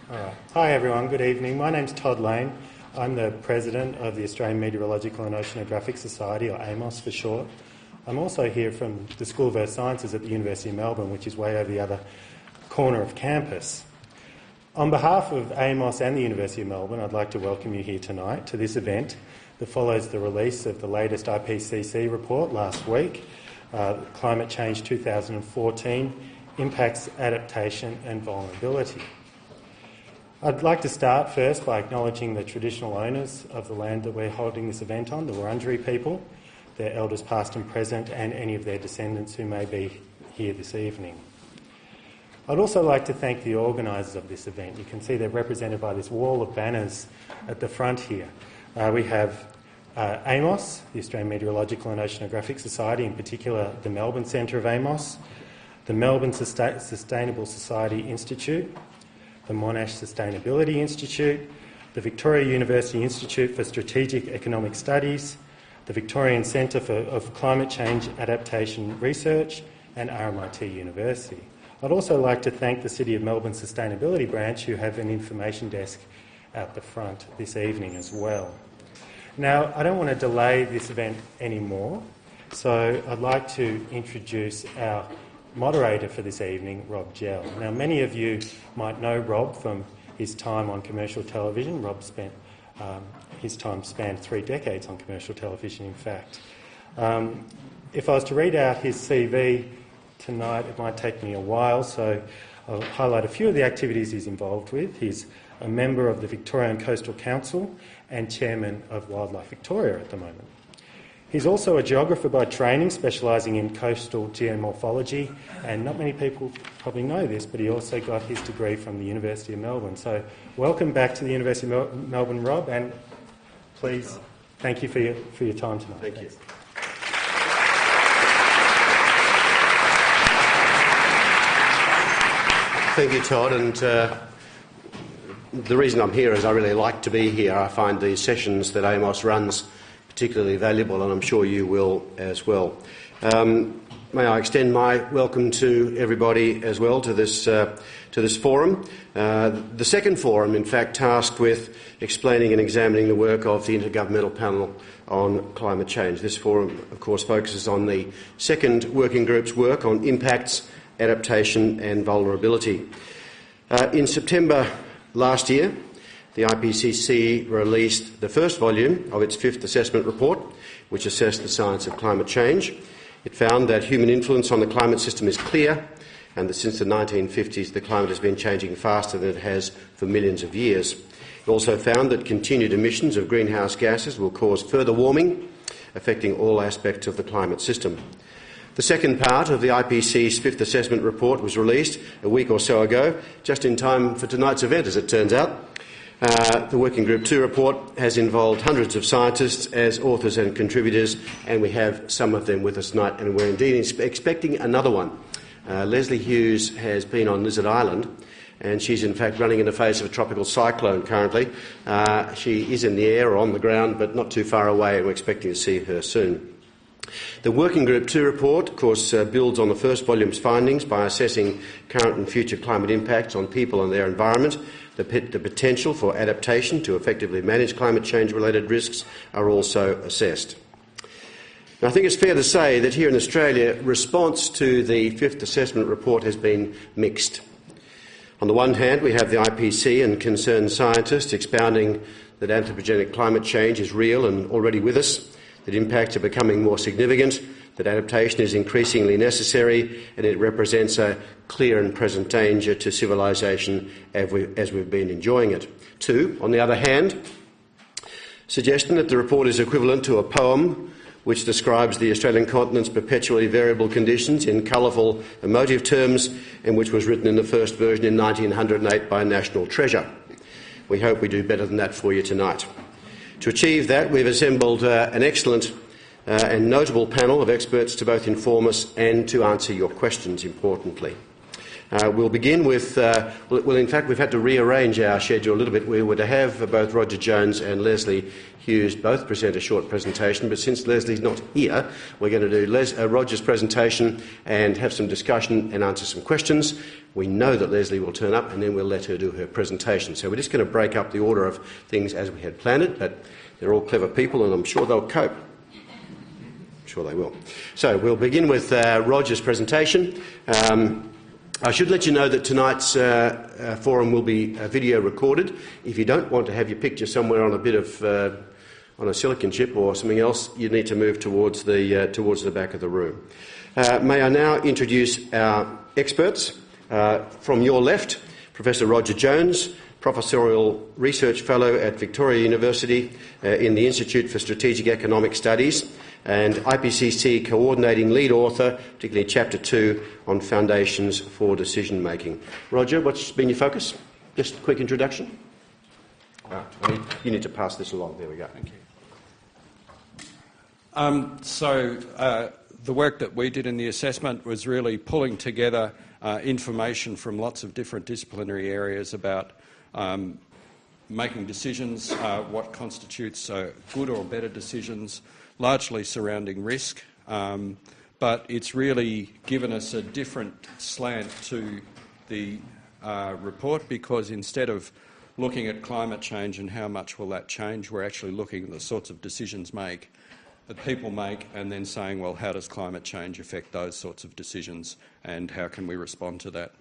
Hi everyone, good evening. My name's Todd Lane. I'm the President of the Australian Meteorological and Oceanographic Society, or AMOS for short. I'm also here from the School of Earth Sciences at the University of Melbourne, which is way over the other corner of campus. On behalf of AMOS and the University of Melbourne, I'd like to welcome you here tonight to this event that follows the release of the latest IPCC report last week, Climate Change 2014, Impacts, Adaptation and Vulnerability. I'd like to start first by acknowledging the traditional owners of the land that we're holding this event on, the Wurundjeri people, their elders past and present, and any of their descendants who may be here this evening. I'd also like to thank the organisers of this event. You can see they're represented by this wall of banners at the front here. We have AMOS, the Australian Meteorological and Oceanographic Society, in particular the Melbourne Centre of AMOS, the Melbourne Sustainable Society Institute, the Monash Sustainability Institute, the Victorian University Institute for Strategic Economic Studies, the Victorian Centre for Climate Change Adaptation Research, and RMIT University. I'd also like to thank the City of Melbourne Sustainability Branch, who have an information desk out the front this evening as well. Now, I don't want to delay this event anymore, so I'd like to introduce our moderator for this evening, Rob Gell. Now, many of you might know Rob from his time on commercial television. Rob spent his time spanned 3 decades on commercial television, in fact. If I was to read out his CV tonight, it might take me a while, so I'll highlight a few of the activities he's involved with. He's a member of the Victorian Coastal Council and chairman of Wildlife Victoria at the moment. He's also a geographer by training, specialising in coastal geomorphology, and not many people probably know this, but he also got his degree from the University of Melbourne. So welcome back to the University of Melbourne, Rob, and please, thank you for your time tonight. Thank you. Thank you, Todd. And the reason I'm here is I really like to be here. I find these sessions that AMOS runs particularly valuable, and I'm sure you will as well. May I extend my welcome to everybody as well to this forum. The second forum, in fact, tasked with explaining and examining the work of the Intergovernmental Panel on Climate Change. This forum, of course, focuses on the second working group's work on impacts, adaptation and vulnerability. In September last year, the IPCC released the first volume of its fifth assessment report, which assessed the science of climate change. It found that human influence on the climate system is clear, and that since the 1950s the climate has been changing faster than it has for millions of years. It also found that continued emissions of greenhouse gases will cause further warming, affecting all aspects of the climate system. The second part of the IPCC's fifth assessment report was released a week or so ago, just in time for tonight's event, as it turns out. The Working Group 2 report has involved hundreds of scientists as authors and contributors, and we have some of them with us tonight, and we're indeed expecting another one. Leslie Hughes has been on Lizard Island, and she's in fact running in the face of a tropical cyclone currently. She is in the air or on the ground, but not too far away, and we're expecting to see her soon. The Working Group 2 report, of course, builds on the first volume's findings by assessing current and future climate impacts on people and their environment. The potential for adaptation to effectively manage climate change-related risks are also assessed. Now, I think it's fair to say that here in Australia, response to the fifth assessment report has been mixed. On the one hand, we have the IPCC and concerned scientists expounding that anthropogenic climate change is real and already with us, that impacts are becoming more significant, that adaptation is increasingly necessary, and it represents a clear and present danger to civilisation as we've been enjoying it. Two, on the other hand, suggestion that the report is equivalent to a poem which describes the Australian continent's perpetually variable conditions in colourful, emotive terms, and which was written in the first version in 1908 by National Treasure. We hope we do better than that for you tonight. To achieve that, we've assembled an excellent and notable panel of experts to both inform us and to answer your questions, importantly. We'll begin with, in fact, we've had to rearrange our schedule a little bit. We were to have both Roger Jones and Leslie Hughes both present a short presentation, but since Leslie's not here, we're going to do Roger's presentation and have some discussion and answer some questions. We know that Leslie will turn up, and then we'll let her do her presentation. So we're just going to break up the order of things as we had planned it, but they're all clever people, and I'm sure they'll cope. I'm sure they will. So we'll begin with Roger's presentation. I should let you know that tonight's forum will be video recorded. If you don't want to have your picture somewhere on a bit of on a silicon chip or something else, you need to move towards the back of the room. May I now introduce our experts. From your left, Professor Roger Jones, Professorial Research Fellow at Victorian University in the Institute for Strategic Economic Studies, and IPCC Coordinating Lead Author, particularly Chapter 2 on Foundations for Decision Making. Roger, what's been your focus? Just a quick introduction. You need to pass this along. There we go. Thank you. The work that we did in the assessment was really pulling together information from lots of different disciplinary areas about making decisions, what constitutes good or better decisions, largely surrounding risk, but it's really given us a different slant to the report, because instead of looking at climate change and how much will that change, we're actually looking at the sorts of decisions that people make, and then saying, well, how does climate change affect those sorts of decisions, and how can we respond to that?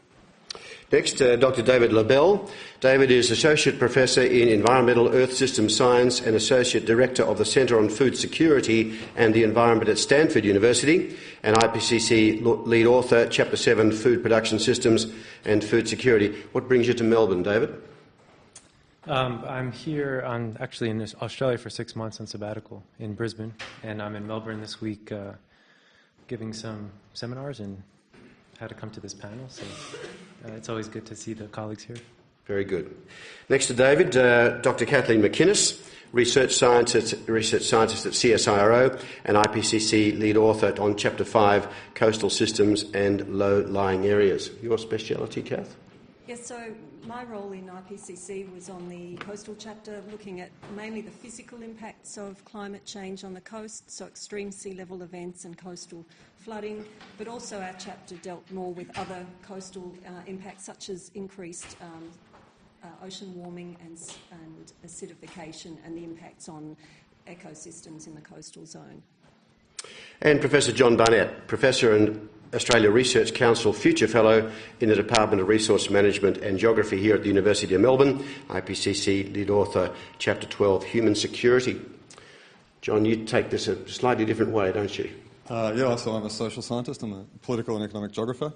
Next, Dr. David Labelle. David is Associate Professor in Environmental Earth System Science and Associate Director of the Centre on Food Security and the Environment at Stanford University, and IPCC Lead Author, Chapter 7, Food Production Systems and Food Security. What brings you to Melbourne, David? I'm here actually in Australia for 6 months on sabbatical in Brisbane, and I'm in Melbourne this week giving some seminars and had to come to this panel, so it's always good to see the colleagues here. Very good. Next to David, Dr. Kathleen McInnes, Research Scientist at CSIRO and IPCC Lead Author on Chapter 5, Coastal Systems and Low-Lying Areas. Your speciality, Kath? Yes, so my role in IPCC was on the coastal chapter, looking at mainly the physical impacts of climate change on the coast, so extreme sea level events and coastal flooding, but also our chapter dealt more with other coastal impacts such as increased ocean warming and acidification and the impacts on ecosystems in the coastal zone. And Professor John Barnett, Professor and Australia Research Council Future Fellow in the Department of Resource Management and Geography here at the University of Melbourne, IPCC Lead Author, Chapter 12, Human Security. John, you take this a slightly different way, don't you? Yeah, so I'm a social scientist. I'm a political and economic geographer.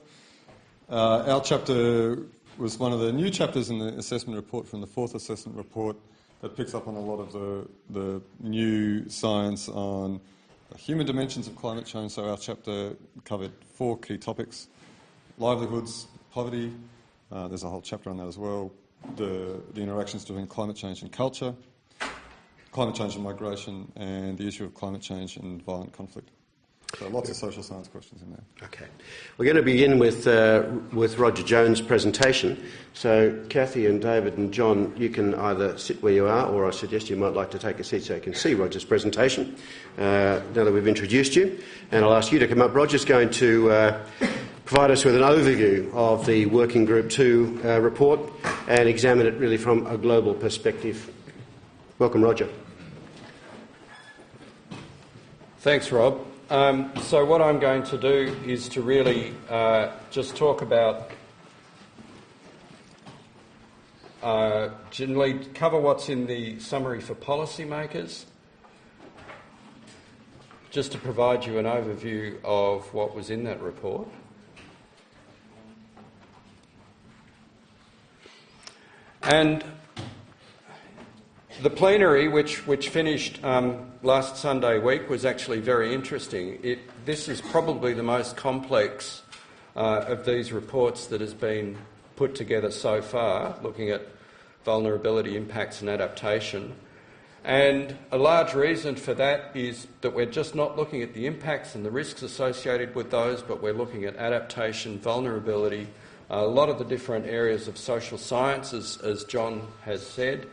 Our chapter was one of the new chapters in the assessment report from the fourth assessment report that picks up on a lot of the new science on the human dimensions of climate change. So our chapter covered 4 key topics: livelihoods, poverty, there's a whole chapter on that as well, the interactions between climate change and culture, climate change and migration, and the issue of climate change and violent conflict. So lots of social science questions in there. Okay. We're going to begin with Roger Jones' presentation. So Kathy and David and John, you can either sit where you are, or I suggest you might like to take a seat so you can see Roger's presentation, now that we've introduced you. And I'll ask you to come up. Roger's going to provide us with an overview of the Working Group 2 report and examine it really from a global perspective. Welcome, Roger. Thanks, Rob. So what I'm going to do is to really just talk about, generally cover what's in the summary for policymakers, just to provide you an overview of what was in that report. And the plenary, which finished last Sunday week, was actually very interesting. This is probably the most complex of these reports that has been put together so far, looking at vulnerability, impacts and adaptation. And a large reason for that is that we're just not looking at the impacts and the risks associated with those, but we're looking at adaptation, vulnerability, a lot of the different areas of social science, as John has said.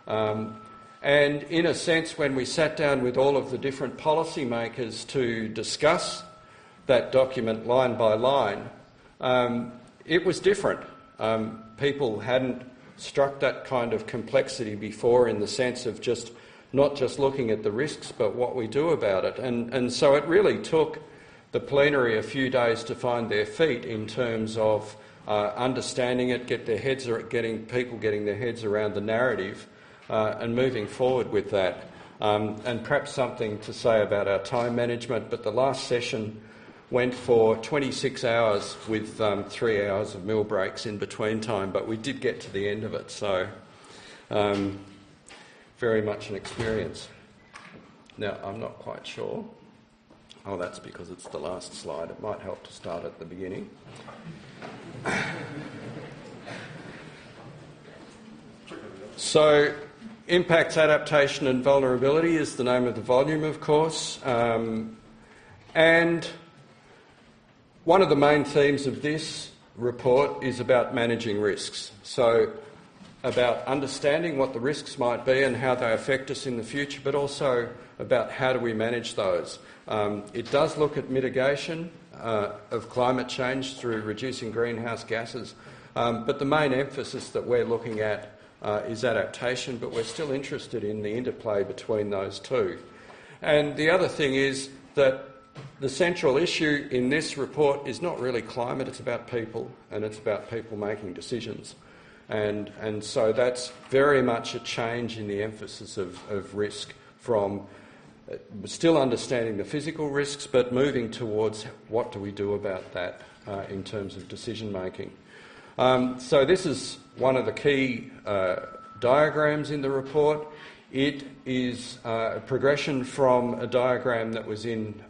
And in a sense, when we sat down with all of the different policymakers to discuss that document line by line, it was different. People hadn't struck that kind of complexity before, in the sense of not just looking at the risks, but what we do about it. And so it really took the plenary a few days to find their feet in terms of understanding it, getting people getting their heads around the narrative and moving forward with that. And perhaps something to say about our time management, but the last session went for 26 hours with 3 hours of meal breaks in between time, but we did get to the end of it, so very much an experience. Now, I'm not quite sure. Oh, that's because it's the last slide. It might help to start at the beginning. So, impacts, adaptation and vulnerability is the name of the volume, of course. And one of the main themes of this report is about managing risks. So, about understanding what the risks might be and how they affect us in the future, but also about how do we manage those. It does look at mitigation of climate change through reducing greenhouse gases, but the main emphasis that we're looking at is adaptation, but we're still interested in the interplay between those two. And the other thing is that the central issue in this report is not really climate, it's about people, and it's about people making decisions. And so that's very much a change in the emphasis of risk, from still understanding the physical risks, but moving towards what do we do about that in terms of decision making. So this is one of the key diagrams in the report. It is a progression from a diagram that was in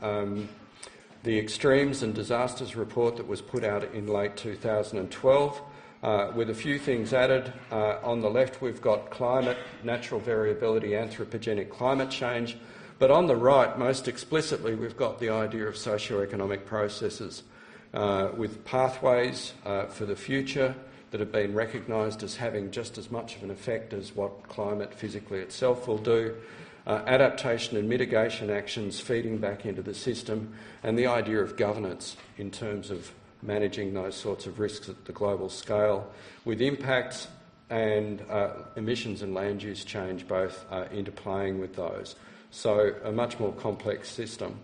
the Extremes and Disasters report that was put out in late 2012, with a few things added. On the left we've got climate, natural variability, anthropogenic climate change, but on the right, most explicitly, we've got the idea of socio-economic processes with pathways for the future that have been recognised as having just as much of an effect as what climate physically itself will do, adaptation and mitigation actions feeding back into the system, and the idea of governance in terms of managing those sorts of risks at the global scale, with impacts and emissions and land use change both interplaying with those. So a much more complex system.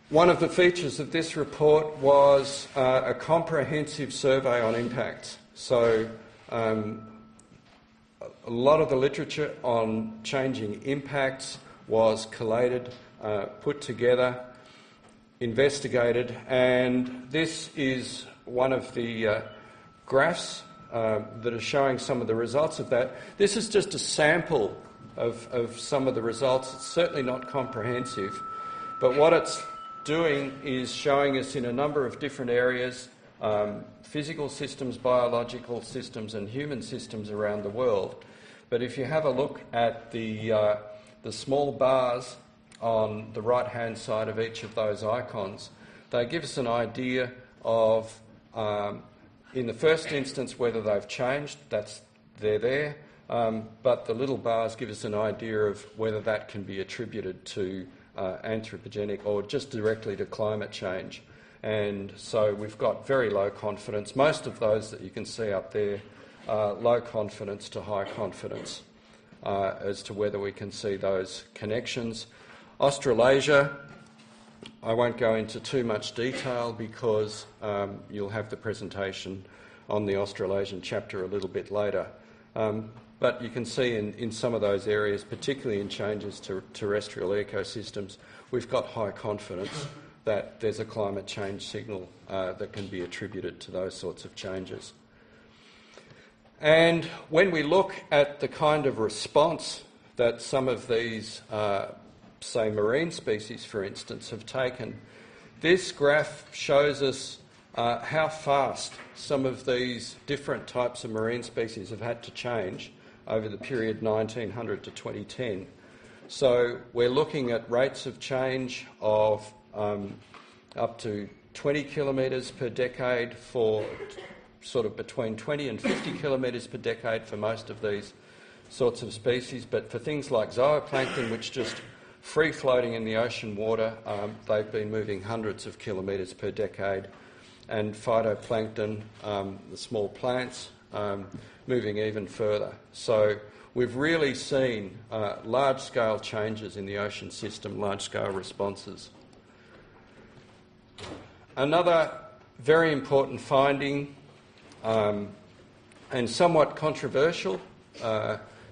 One of the features of this report was a comprehensive survey on impacts. So a lot of the literature on changing impacts was collated, put together, investigated, and this is one of the graphs that are showing some of the results of that. This is just a sample of some of the results. It's certainly not comprehensive, but what it's doing is showing us in a number of different areas, physical systems, biological systems and human systems around the world. But if you have a look at the small bars on the right-hand side of each of those icons, they give us an idea of, in the first instance, whether they've changed. They're there. But the little bars give us an idea of whether that can be attributed to anthropogenic or just directly to climate change. And so we've got very low confidence. Most of those that you can see up there are low confidence to high confidence as to whether we can see those connections. Australasia, I won't go into too much detail because you'll have the presentation on the Australasian chapter a little bit later. But you can see in some of those areas, particularly in changes to terrestrial ecosystems, we've got high confidence that there's a climate change signal that can be attributed to those sorts of changes. And when we look at the kind of response that some of these, say marine species, for instance, have taken, this graph shows us how fast some of these different types of marine species have had to change over the period 1900 to 2010. So we're looking at rates of change of up to 20 kilometres per decade for sort of between 20 and 50 kilometres per decade for most of these sorts of species. But for things like zooplankton, which just free floating in the ocean water, they've been moving hundreds of kilometres per decade. And phytoplankton, the small plants, moving even further. So we've really seen large-scale changes in the ocean system, large-scale responses. Another very important finding, and somewhat controversial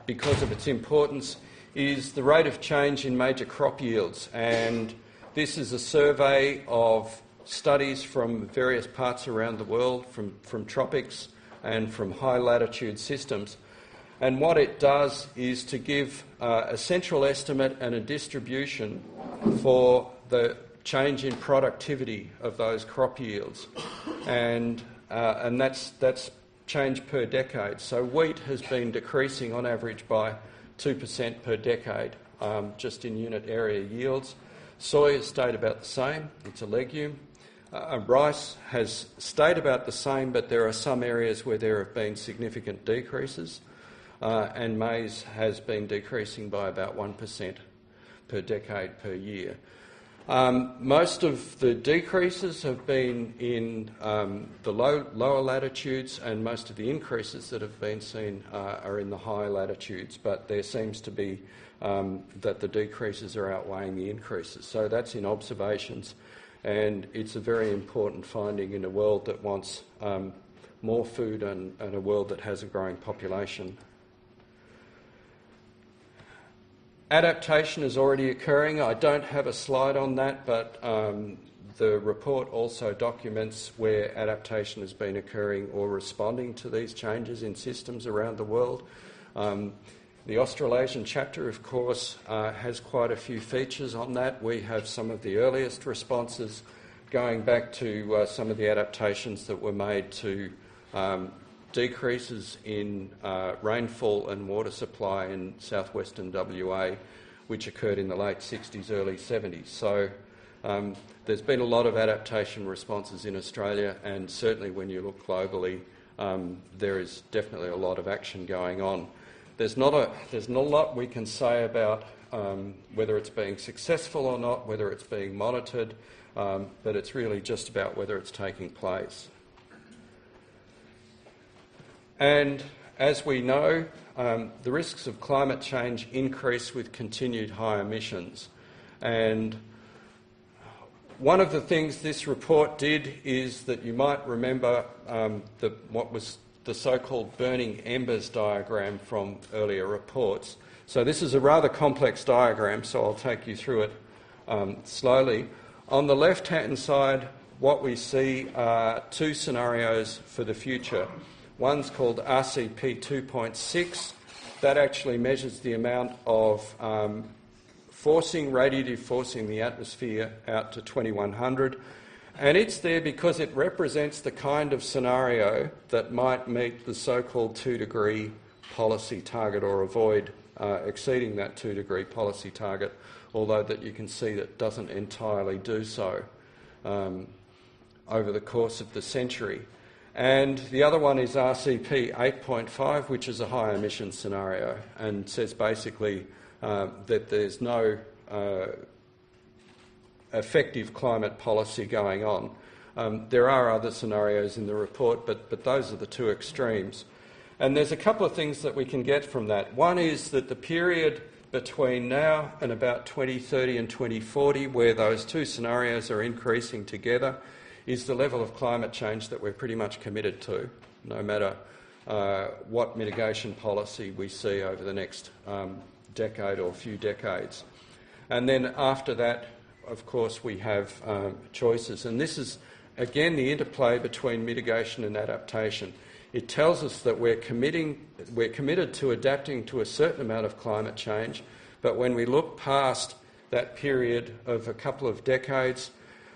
because of its importance, is the rate of change in major crop yields. And this is a survey of studies from various parts around the world, from tropics and from high latitude systems. And what it does is to give a central estimate and a distribution for the change in productivity of those crop yields. And that's change per decade. So wheat has been decreasing on average by 2% per decade, just in unit area yields. Soy has stayed about the same, it's a legume. Rice has stayed about the same, but there are some areas where there have been significant decreases, and maize has been decreasing by about 1% per decade per year. Most of the decreases have been in the lower latitudes, and most of the increases that have been seen are in the higher latitudes, but there seems to be that the decreases are outweighing the increases. So that's in observations, and it's a very important finding in a world that wants more food and a world that has a growing population. Adaptation is already occurring. I don't have a slide on that, but the report also documents where adaptation has been occurring or responding to these changes in systems around the world. The Australasian chapter, of course, has quite a few features on that. We have some of the earliest responses going back to some of the adaptations that were made to decreases in rainfall and water supply in southwestern WA, which occurred in the late 60s, early 70s. So there's been a lot of adaptation responses in Australia, and certainly when you look globally, there is definitely a lot of action going on. There's not a lot we can say about whether it's being successful or not, whether it's being monitored, but it's really just about whether it's taking place. And as we know, the risks of climate change increase with continued high emissions. And one of the things this report did is that you might remember what was the so-called burning embers diagram from earlier reports. So this is a rather complex diagram, so I'll take you through it slowly. On the left-hand side, what we see are two scenarios for the future. One's called RCP 2.6. That actually measures the amount of radiative forcing in the atmosphere out to 2100. And it's there because it represents the kind of scenario that might meet the so-called 2-degree policy target or avoid exceeding that 2-degree policy target, although that you can see that doesn't entirely do so over the course of the century. And the other one is RCP 8.5, which is a high emission scenario, and says basically that there's no effective climate policy going on. There are other scenarios in the report, but those are the two extremes. And there's a couple of things that we can get from that. One is that the period between now and about 2030 and 2040, where those two scenarios are increasing together, is the level of climate change that we're pretty much committed to, no matter what mitigation policy we see over the next decade or few decades. And then after that, of course, we have choices. And this is, again, the interplay between mitigation and adaptation. It tells us that we're committed to adapting to a certain amount of climate change, but when we look past that period of a couple of decades,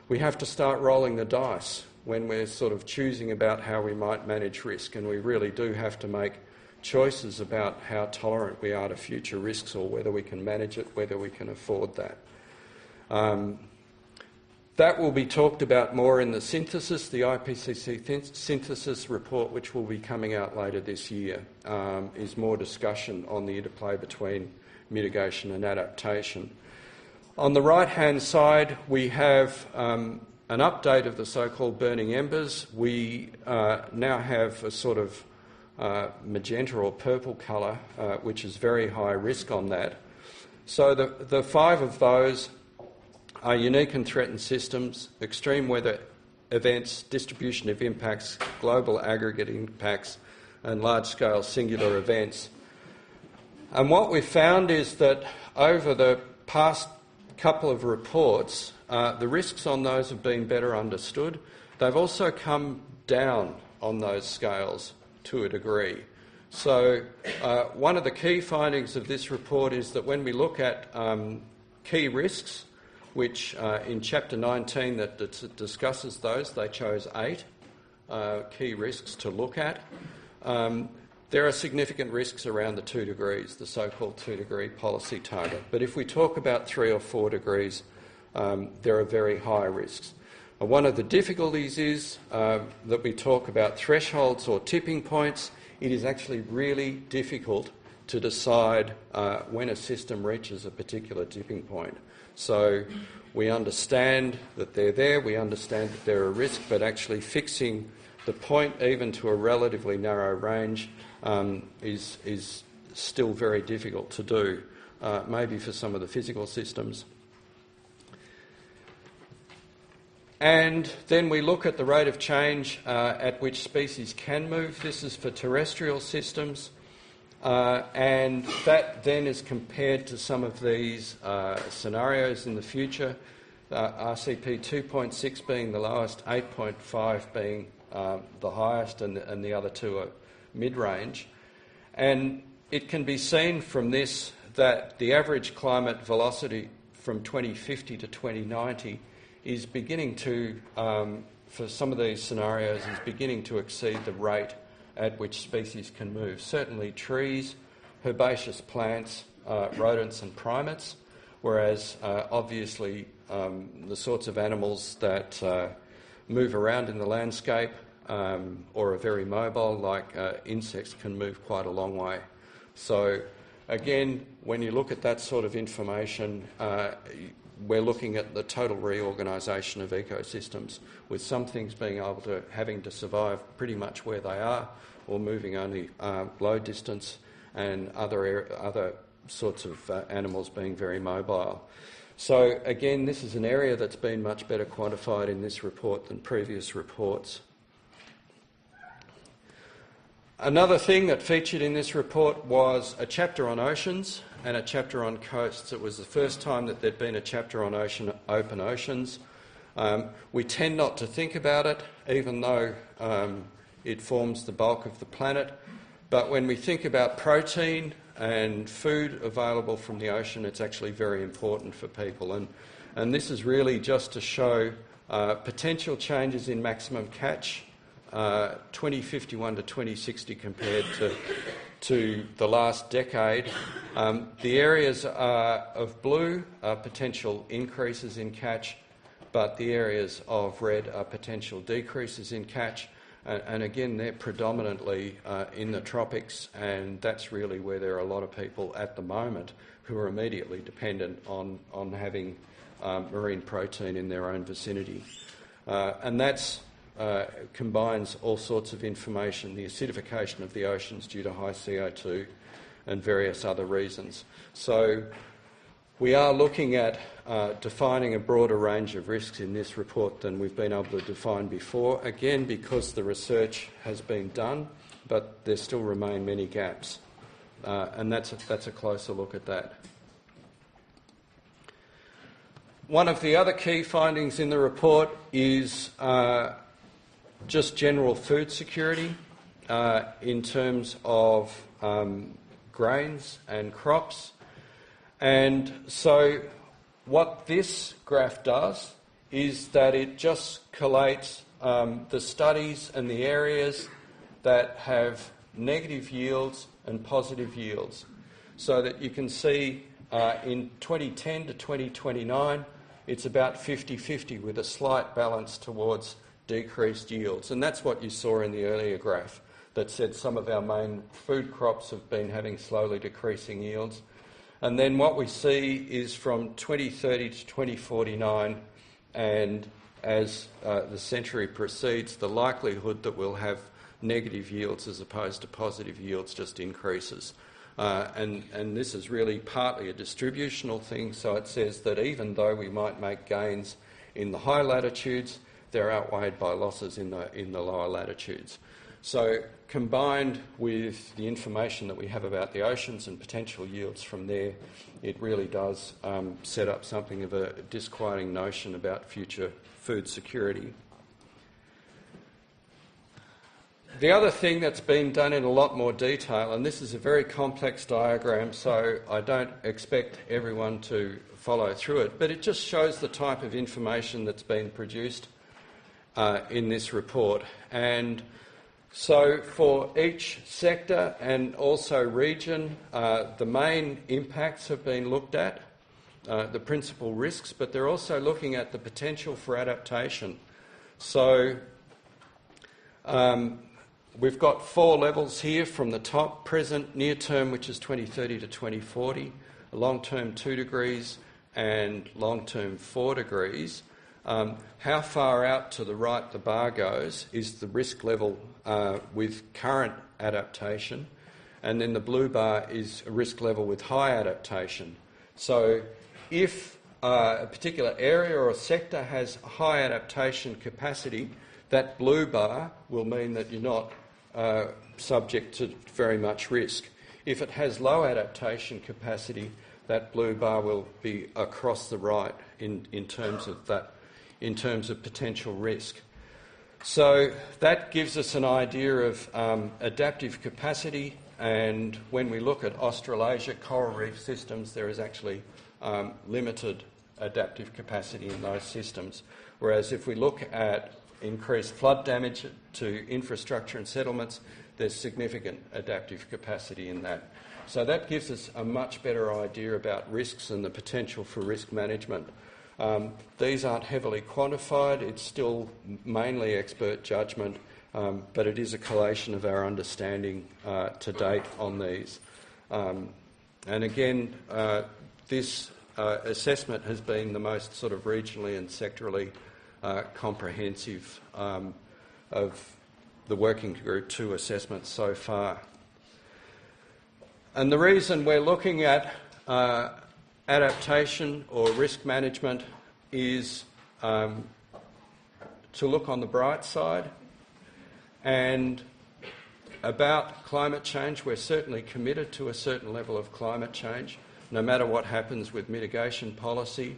we have to start rolling the dice when we're sort of choosing about how we might manage risk, and we really do have to make choices about how tolerant we are to future risks or whether we can manage it, whether we can afford that. That will be talked about more in the synthesis, the IPCC synthesis report, which will be coming out later this year, is more discussion on the interplay between mitigation and adaptation. On the right-hand side, we have an update of the so-called burning embers. We now have a sort of magenta or purple colour, which is very high risk on that. So the 5 of those are unique and threatened systems, extreme weather events, distribution of impacts, global aggregate impacts, and large-scale singular events. And what we've found is that over the past couple of reports, the risks on those have been better understood. They've also come down on those scales to a degree. So one of the key findings of this report is that when we look at key risks, which in Chapter 19 that discusses those, they chose 8 key risks to look at. There are significant risks around the 2 degrees, the so-called 2-degree policy target. But if we talk about 3 or 4 degrees, there are very high risks. One of the difficulties is that we talk about thresholds or tipping points. It is actually really difficult to decide when a system reaches a particular tipping point. So we understand that they're there, we understand that they're a risk, but actually fixing the point even to a relatively narrow range is still very difficult to do, maybe for some of the physical systems. And then we look at the rate of change at which species can move. This is for terrestrial systems. And that then is compared to some of these scenarios in the future, RCP 2.6 being the lowest, 8.5 being the highest, and the other 2 are mid-range. And it can be seen from this that the average climate velocity from 2050 to 2090 is beginning to, for some of these scenarios, is beginning to exceed the rate at which species can move. Certainly trees, herbaceous plants, rodents and primates, whereas obviously the sorts of animals that move around in the landscape or are very mobile, like insects, can move quite a long way. So again, when you look at that sort of information, we're looking at the total reorganisation of ecosystems, with some things having to survive pretty much where they are, or moving only low distance, and other sorts of animals being very mobile. So again, this is an area that's been much better quantified in this report than previous reports. Another thing that featured in this report was a chapter on oceans and a chapter on coasts. It was the first time that there'd been a chapter on open oceans. We tend not to think about it, even though it forms the bulk of the planet. But when we think about protein and food available from the ocean, it's actually very important for people. And this is really just to show potential changes in maximum catch, 2051 to 2060 compared to the last decade. The areas of blue are potential increases in catch, but the areas of red are potential decreases in catch. And again, they're predominantly in the tropics, and that's really where there are a lot of people at the moment who are immediately dependent on having marine protein in their own vicinity. And that's combines all sorts of information, the acidification of the oceans due to high CO2 and various other reasons. So we are looking at defining a broader range of risks in this report than we've been able to define before, again because the research has been done, but there still remain many gaps. And that's a closer look at that. One of the other key findings in the report is just general food security in terms of grains and crops. And so what this graph does is that it just collates the studies and the areas that have negative yields and positive yields, so that you can see in 2010 to 2029, it's about 50-50 with a slight balance towards decreased yields. And that's what you saw in the earlier graph that said some of our main food crops have been having slowly decreasing yields. And then what we see is from 2030 to 2049, and as the century proceeds, the likelihood that we'll have negative yields as opposed to positive yields just increases. And this is really partly a distributional thing, so it says that even though we might make gains in the high latitudes, they're outweighed by losses in the lower latitudes. So combined with the information that we have about the oceans and potential yields from there, it really does set up something of a disquieting notion about future food security. The other thing that's been done in a lot more detail, and this is a very complex diagram, so I don't expect everyone to follow through it, but it just shows the type of information that's been produced in this report. And so for each sector and also region, the main impacts have been looked at, the principal risks, but they're also looking at the potential for adaptation. So we've got 4 levels here from the top: present, near term, which is 2030 to 2040, long term 2 degrees, and long term 4 degrees. How far out to the right the bar goes is the risk level with current adaptation, and then the blue bar is a risk level with high adaptation. So if a particular area or a sector has high adaptation capacity, that blue bar will mean that you're not subject to very much risk. If it has low adaptation capacity, that blue bar will be across the right in terms of that, in terms of potential risk. So that gives us an idea of adaptive capacity, and when we look at Australasia coral reef systems, there is actually limited adaptive capacity in those systems. Whereas if we look at increased flood damage to infrastructure and settlements, there's significant adaptive capacity in that. So that gives us a much better idea about risks and the potential for risk management. These aren't heavily quantified, it's still mainly expert judgment, but it is a collation of our understanding to date on these. And again, this assessment has been the most sort of regionally and sectorally comprehensive of the working group 2 assessments so far. And the reason we're looking at adaptation or risk management is to look on the bright side. And about climate change, we're certainly committed to a certain level of climate change, no matter what happens with mitigation policy.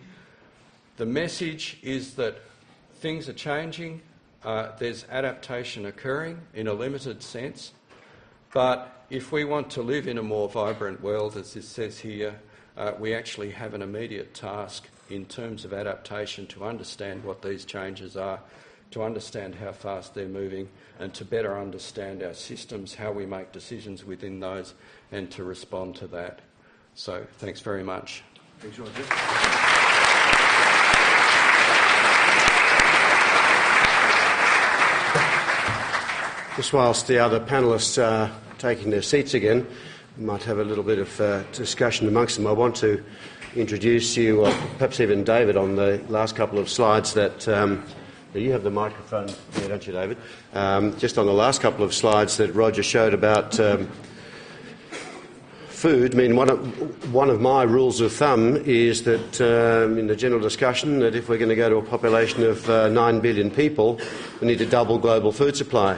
The message is that things are changing, there's adaptation occurring in a limited sense, but if we want to live in a more vibrant world, as it says here, we actually have an immediate task in terms of adaptation to understand what these changes are, to understand how fast they're moving, and to better understand our systems, how we make decisions within those, and to respond to that. So thanks very much. Thanks, Roger. Just whilst the other panellists are taking their seats again, we might have a little bit of discussion amongst them. I want to introduce you, or perhaps even David, on the last couple of slides that... you have the microphone here, don't you, David? Just on the last couple of slides that Roger showed about food. I mean, one of my rules of thumb is that in the general discussion that if we're going to go to a population of 9 billion people, we need to double global food supply.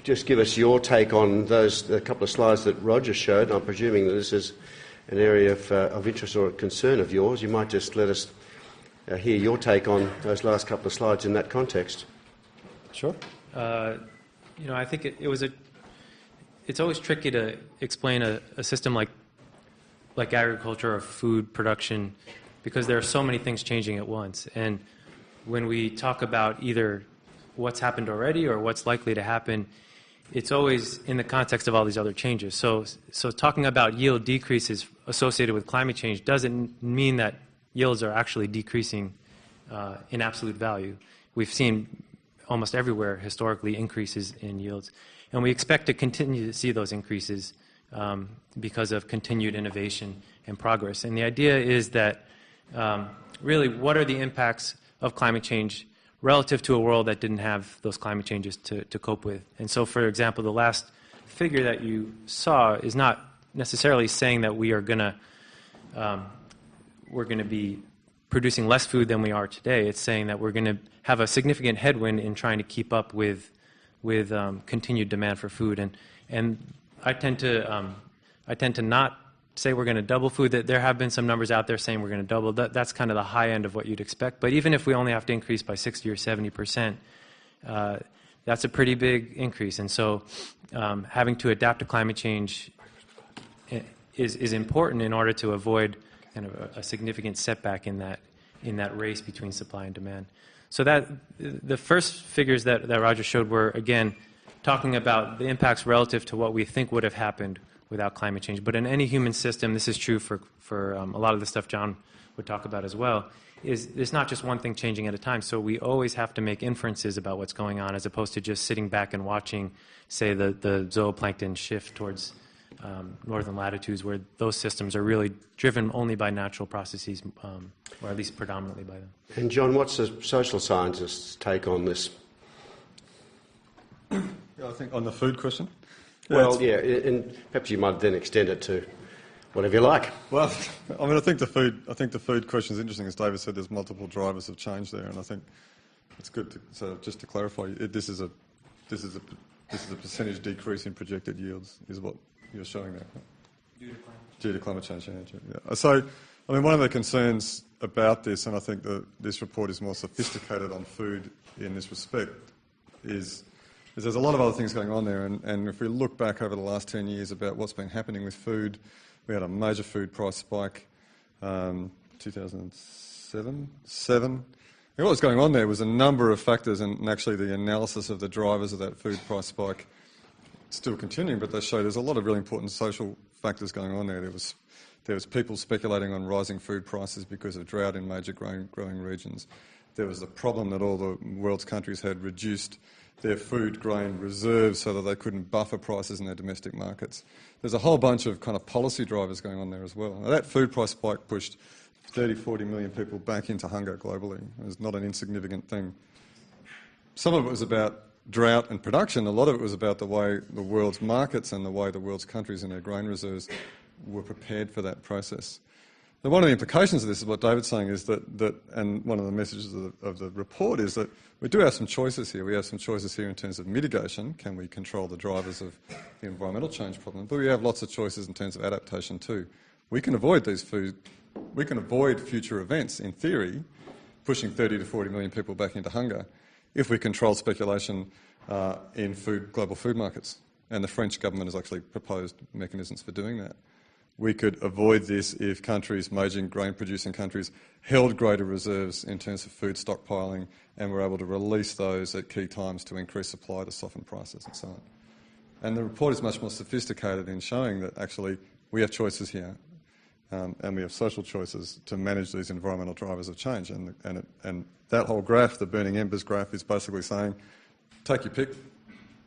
Just give us your take on those a couple of slides that Roger showed. I'm presuming that this is an area of interest or concern of yours. You might just let us hear your take on those last couple of slides in that context. Sure. I think it's always tricky to explain a system like agriculture or food production, because there are so many things changing at once. And when we talk about either what's happened already or what's likely to happen, it's always in the context of all these other changes. So talking about yield decreases associated with climate change doesn't mean that yields are actually decreasing in absolute value. We've seen almost everywhere historically increases in yields. And we expect to continue to see those increases because of continued innovation and progress. And the idea is that really what are the impacts of climate change relative to a world that didn't have those climate changes to cope with. And so, for example, the last figure that you saw is not necessarily saying that we're going to be producing less food than we are today. It's saying that we're going to have a significant headwind in trying to keep up with continued demand for food. And I tend to not say we're going to double food. That there have been some numbers out there saying we're going to double. That's kind of the high end of what you'd expect. But even if we only have to increase by 60 or 70%, that's a pretty big increase. And so having to adapt to climate change is important in order to avoid kind of a significant setback in that race between supply and demand. So that the first figures that Roger showed were, again, talking about the impacts relative to what we think would have happened without climate change. But in any human system, this is true for a lot of the stuff John would talk about as well, is there's not just one thing changing at a time. So we always have to make inferences about what's going on as opposed to just sitting back and watching, say, the zooplankton shift towards northern latitudes where those systems are really driven only by natural processes, or at least predominantly by them. And John, what's the social scientists' take on this? Yeah, I think on the food question. Well, yeah, and perhaps you might then extend it to whatever you like. Well, I mean, I think the food question is interesting. As David said, there's multiple drivers of change there, and I think it's good to, so just to clarify, this is a percentage decrease in projected yields, is what you're showing there. Due to climate change. Yeah. So, I mean, one of the concerns about this, and I think that this report is more sophisticated on food in this respect, is there's a lot of other things going on there, and if we look back over the last 10 years about what's been happening with food, we had a major food price spike, 2007. And what was going on there was a number of factors, and actually the analysis of the drivers of that food price spike still continuing, but they show there's a lot of really important social factors going on there. There was people speculating on rising food prices because of drought in major growing regions. There was the problem that all the world's countries had reduced their food grain reserves so that they couldn't buffer prices in their domestic markets. There's a whole bunch of kind of policy drivers going on there as well. Now, that food price spike pushed 30, 40 million people back into hunger globally. It was not an insignificant thing. Some of it was about drought and production. A lot of it was about the way the world's markets and the way the world's countries and their grain reserves were prepared for that process. Now, one of the implications of this is what David's saying is that and one of the messages of the report is that we do have some choices here. We have some choices here in terms of mitigation. Can we control the drivers of the environmental change problem? But we have lots of choices in terms of adaptation too. We can avoid future events, in theory, pushing 30 to 40 million people back into hunger, if we control speculation in global food markets. And the French government has actually proposed mechanisms for doing that. We could avoid this if major grain-producing countries, held greater reserves in terms of food stockpiling and were able to release those at key times to increase supply to soften prices and so on. And the report is much more sophisticated in showing that actually we have choices here and we have social choices to manage these environmental drivers of change. And that whole graph, the burning embers graph, is basically saying, take your pick.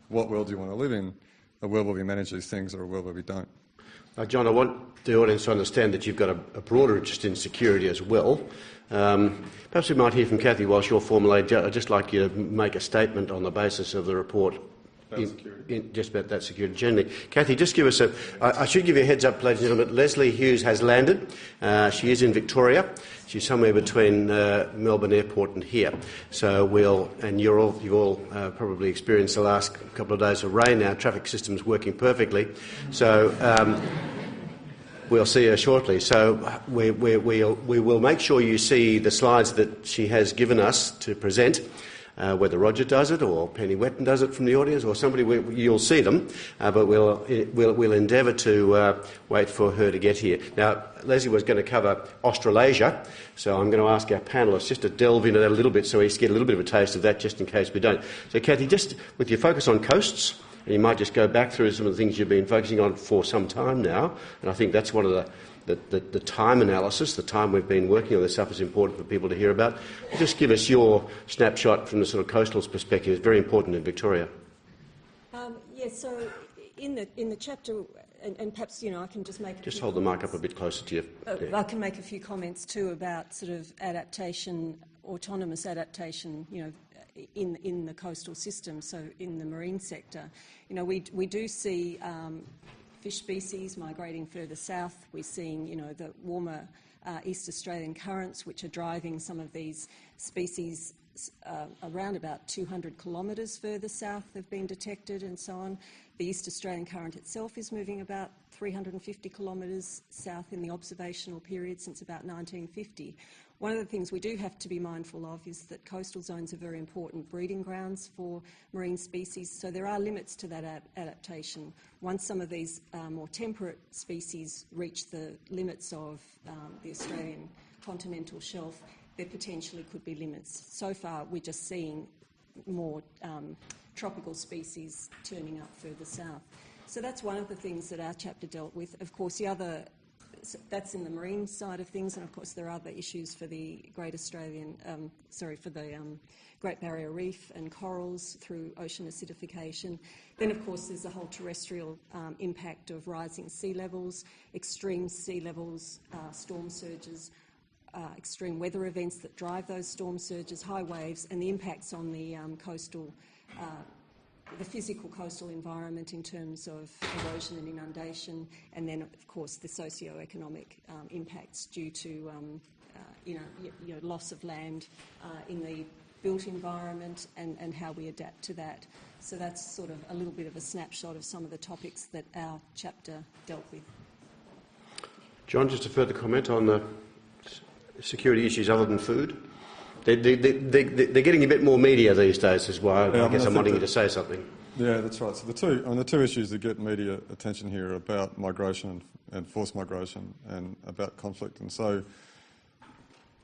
What world do you want to live in? A world where we manage these things or a world where we don't? John, I want the audience to understand that you've got a broader interest in security as well. Perhaps we might hear from Kathy whilst you're formulating. I'd just like you to make a statement on the basis of the report. Just about that security generally. Kathy, just give us I should give you a heads up, ladies and gentlemen. Leslie Hughes has landed. She is in Victoria. She's somewhere between Melbourne Airport and here. So you've all probably experienced the last couple of days of rain. Our traffic system's working perfectly. So we'll see her shortly. So we will make sure you see the slides that she has given us to present. Whether Roger does it or Penny Wetton does it from the audience or somebody, you'll see them, but we'll endeavour to wait for her to get here. Now, Leslie was going to cover Australasia, so I'm going to ask our panellists just to delve into that a little bit so we get a little bit of a taste of that just in case we don't. So, Kathy, just with your focus on coasts, And you might just go back through some of the things you've been focusing on for some time now, and I think that's one of the time analysis, the time we've been working on this stuff is important for people to hear about. Just give us your snapshot from the sort of coastal's perspective. It's very important in Victoria. Yes, so in the chapter, and perhaps, you know, I can just make... Just hold the mic up a bit closer to you. I can make a few comments too about sort of adaptation, autonomous adaptation, you know, in the coastal system, so in the marine sector. You know, we do see fish species migrating further south. We're seeing, you know, the warmer East Australian currents, which are driving some of these species around about 200 kilometres further south have been detected and so on. The East Australian current itself is moving about 350 kilometres south in the observational period since about 1950. One of the things we do have to be mindful of is that coastal zones are very important breeding grounds for marine species, so there are limits to that adaptation. Once some of these more temperate species reach the limits of the Australian continental shelf, there potentially could be limits. So far, we're just seeing more tropical species turning up further south. So that's one of the things that our chapter dealt with. Of course, the other, that's in the marine side of things, and of course there are other issues for the Great Barrier Reef and corals through ocean acidification. Then, of course, there's the whole terrestrial impact of rising sea levels, extreme sea levels, storm surges, extreme weather events that drive those storm surges, high waves, and the impacts on the the physical coastal environment in terms of erosion and inundation, and then, of course, the socio-economic impacts due to loss of land in the built environment and how we adapt to that. So that's sort of a little bit of a snapshot of some of the topics that our chapter dealt with. John, just a further comment on the security issues other than food? They're getting a bit more media these days, is why I guess I'm wanting you to say something. Yeah, that's right. So the two issues that get media attention here are about migration and forced migration and about conflict. And so,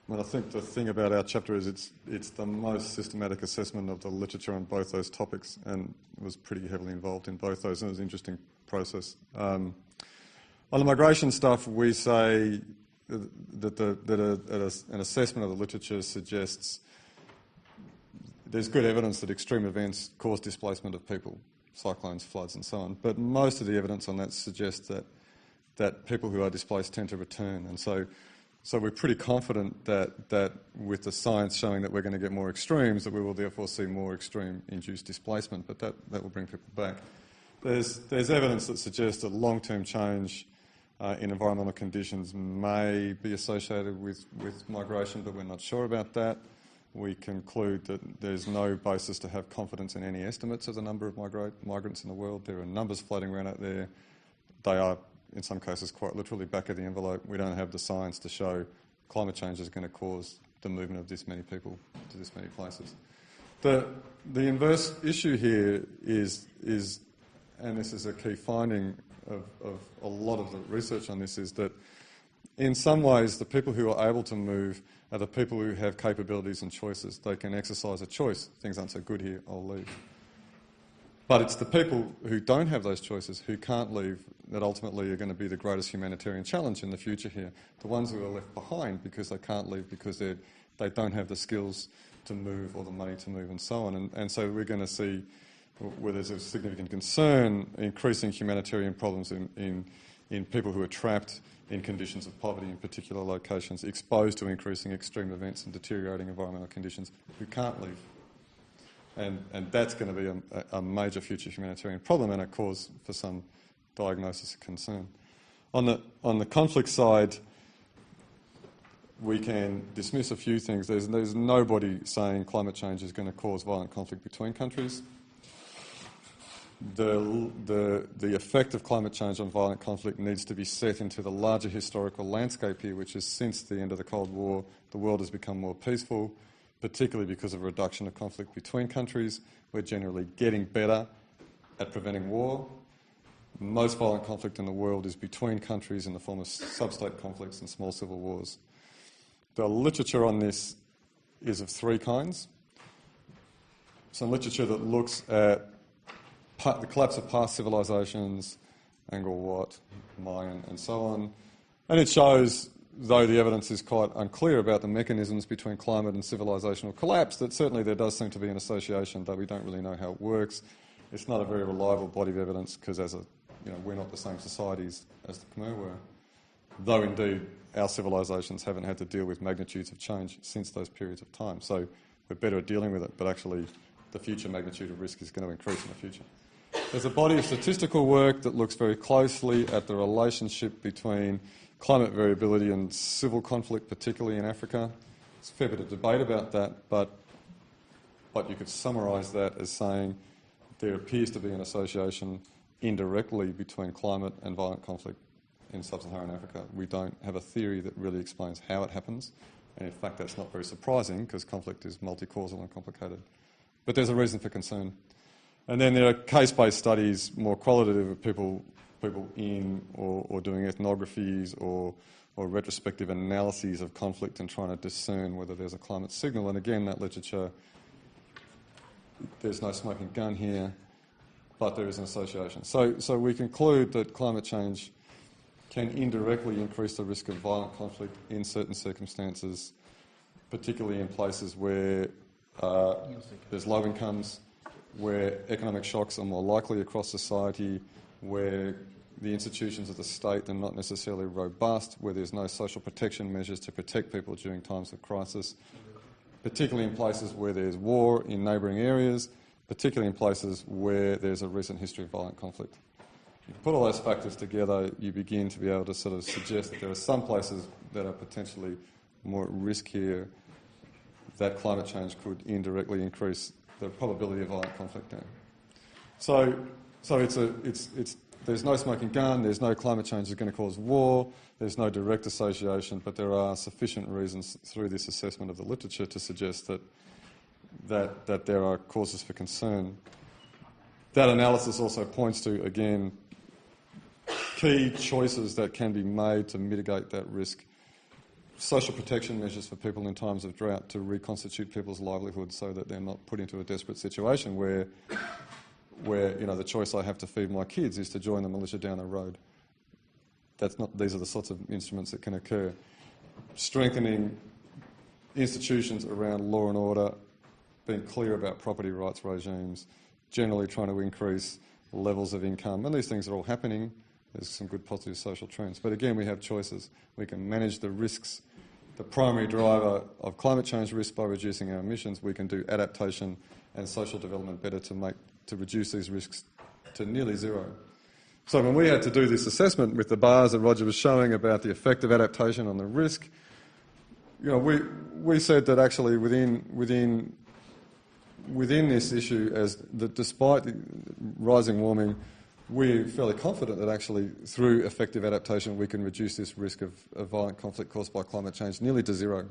I think the thing about our chapter is it's the most systematic assessment of the literature on both those topics, and was pretty heavily involved in both those, and it was an interesting process. On the migration stuff, we say that an assessment of the literature suggests there's good evidence that extreme events cause displacement of people, cyclones, floods and so on, but most of the evidence on that suggests that people who are displaced tend to return. And so we're pretty confident that with the science showing that we're going to get more extremes, that we will therefore see more extreme-induced displacement, but that will bring people back. There's evidence that suggests that long-term change in environmental conditions may be associated with migration, but we're not sure about that. We conclude that there's no basis to have confidence in any estimates of the number of migrants in the world. There are numbers floating around out there. They are, in some cases, quite literally back of the envelope. We don't have the science to show climate change is going to cause the movement of this many people to this many places. The inverse issue here is, and this is a key finding of a lot of the research on this, is that in some ways the people who are able to move are the people who have capabilities and choices. They can exercise a choice. Things aren't so good here, I'll leave. But it's the people who don't have those choices, who can't leave, that ultimately are going to be the greatest humanitarian challenge in the future here. The ones who are left behind because they can't leave, because they don't have the skills to move or the money to move and so on. And so we're going to see, where there's a significant concern, increasing humanitarian problems in people who are trapped in conditions of poverty in particular locations, exposed to increasing extreme events and deteriorating environmental conditions, who can't leave. And that's going to be a major future humanitarian problem and a cause for some diagnosis of concern. On the conflict side, we can dismiss a few things. There's nobody saying climate change is going to cause violent conflict between countries. The effect of climate change on violent conflict needs to be set into the larger historical landscape here, which is since the end of the Cold War, the world has become more peaceful, particularly because of a reduction of conflict between countries. We're generally getting better at preventing war. Most violent conflict in the world is between countries in the form of sub-state conflicts and small civil wars. The literature on this is of three kinds. Some literature that looks at the collapse of past civilisations, Angkor Wat, Mayan and so on. And it shows, though the evidence is quite unclear about the mechanisms between climate and civilisational collapse, that certainly there does seem to be an association, though we don't really know how it works. It's not a very reliable body of evidence because we're not the same societies as the Khmer were, though indeed our civilisations haven't had to deal with magnitudes of change since those periods of time. So we're better at dealing with it, but actually the future magnitude of risk is going to increase in the future. There's a body of statistical work that looks very closely at the relationship between climate variability and civil conflict, particularly in Africa. There's a fair bit of debate about that, but you could summarise that as saying there appears to be an association indirectly between climate and violent conflict in sub-Saharan Africa. We don't have a theory that really explains how it happens, and in fact that's not very surprising because conflict is multi-causal and complicated. But there's a reason for concern. And then there are case-based studies, more qualitative, of people in or doing ethnographies or retrospective analyses of conflict and trying to discern whether there's a climate signal. And again, that literature, there's no smoking gun here, but there is an association. So we conclude that climate change can indirectly increase the risk of violent conflict in certain circumstances, particularly in places where there's low incomes, where economic shocks are more likely across society, where the institutions of the state are not necessarily robust, where there's no social protection measures to protect people during times of crisis, particularly in places where there's war in neighbouring areas, particularly in places where there's a recent history of violent conflict. You put all those factors together, you begin to be able to sort of suggest that there are some places that are potentially more at risk here, that climate change could indirectly increase the probability of violent conflict there. So there's no smoking gun, there's no climate change is going to cause war, there's no direct association, but there are sufficient reasons through this assessment of the literature to suggest that there are causes for concern. That analysis also points to, again, key choices that can be made to mitigate that risk. Social protection measures for people in times of drought to reconstitute people's livelihoods so that they're not put into a desperate situation where the choice I have to feed my kids is to join the militia down the road. These are the sorts of instruments that can occur. Strengthening institutions around law and order, being clear about property rights regimes, generally trying to increase levels of income, and these things are all happening. There's some good positive social trends. But again, we have choices. We can manage the risks. The primary driver of climate change risk by reducing our emissions, we can do adaptation and social development better to reduce these risks to nearly zero. So when we had to do this assessment with the bars that Roger was showing about the effect of adaptation on the risk, we said that actually within this issue, despite the rising warming, we're fairly confident that actually through effective adaptation we can reduce this risk of violent conflict caused by climate change nearly to zero,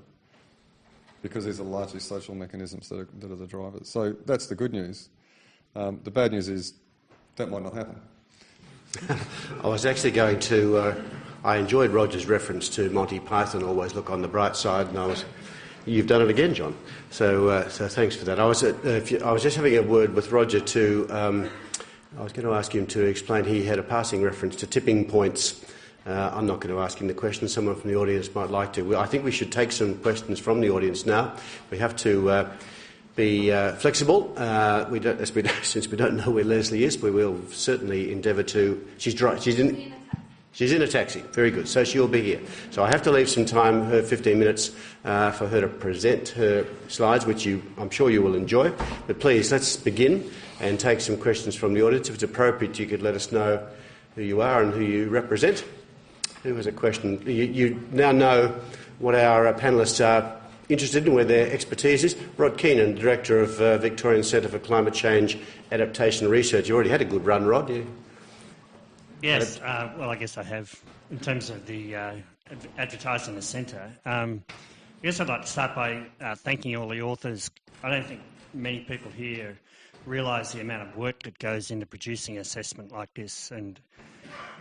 because these are largely social mechanisms that are the drivers. So that's the good news. The bad news is that might not happen. I was actually going to... I enjoyed Roger's reference to Monty Python, always look on the bright side, and you've done it again, John. So thanks for that. I was just having a word with Roger to... I was going to ask him to explain. He had a passing reference to tipping points. I'm not going to ask him the question. Someone from the audience might like to. I think we should take some questions from the audience now. We have to be flexible. Since we don't know where Leslie is, we will certainly endeavour to... She's in a taxi. Very good. So she'll be here. So I have to leave some time, her 15 minutes, for her to present her slides, which I'm sure you will enjoy. But please, let's begin and take some questions from the audience. If it's appropriate, you could let us know who you are and who you represent. Who has a question? You now know what our panellists are interested in, where their expertise is. Rod Keenan, Director of Victorian Centre for Climate Change Adaptation Research. You already had a good run, Rod. Yes, well, I guess I have. In terms of the advertising the centre, I guess I'd like to start by thanking all the authors. I don't think many people here realise the amount of work that goes into producing an assessment like this, and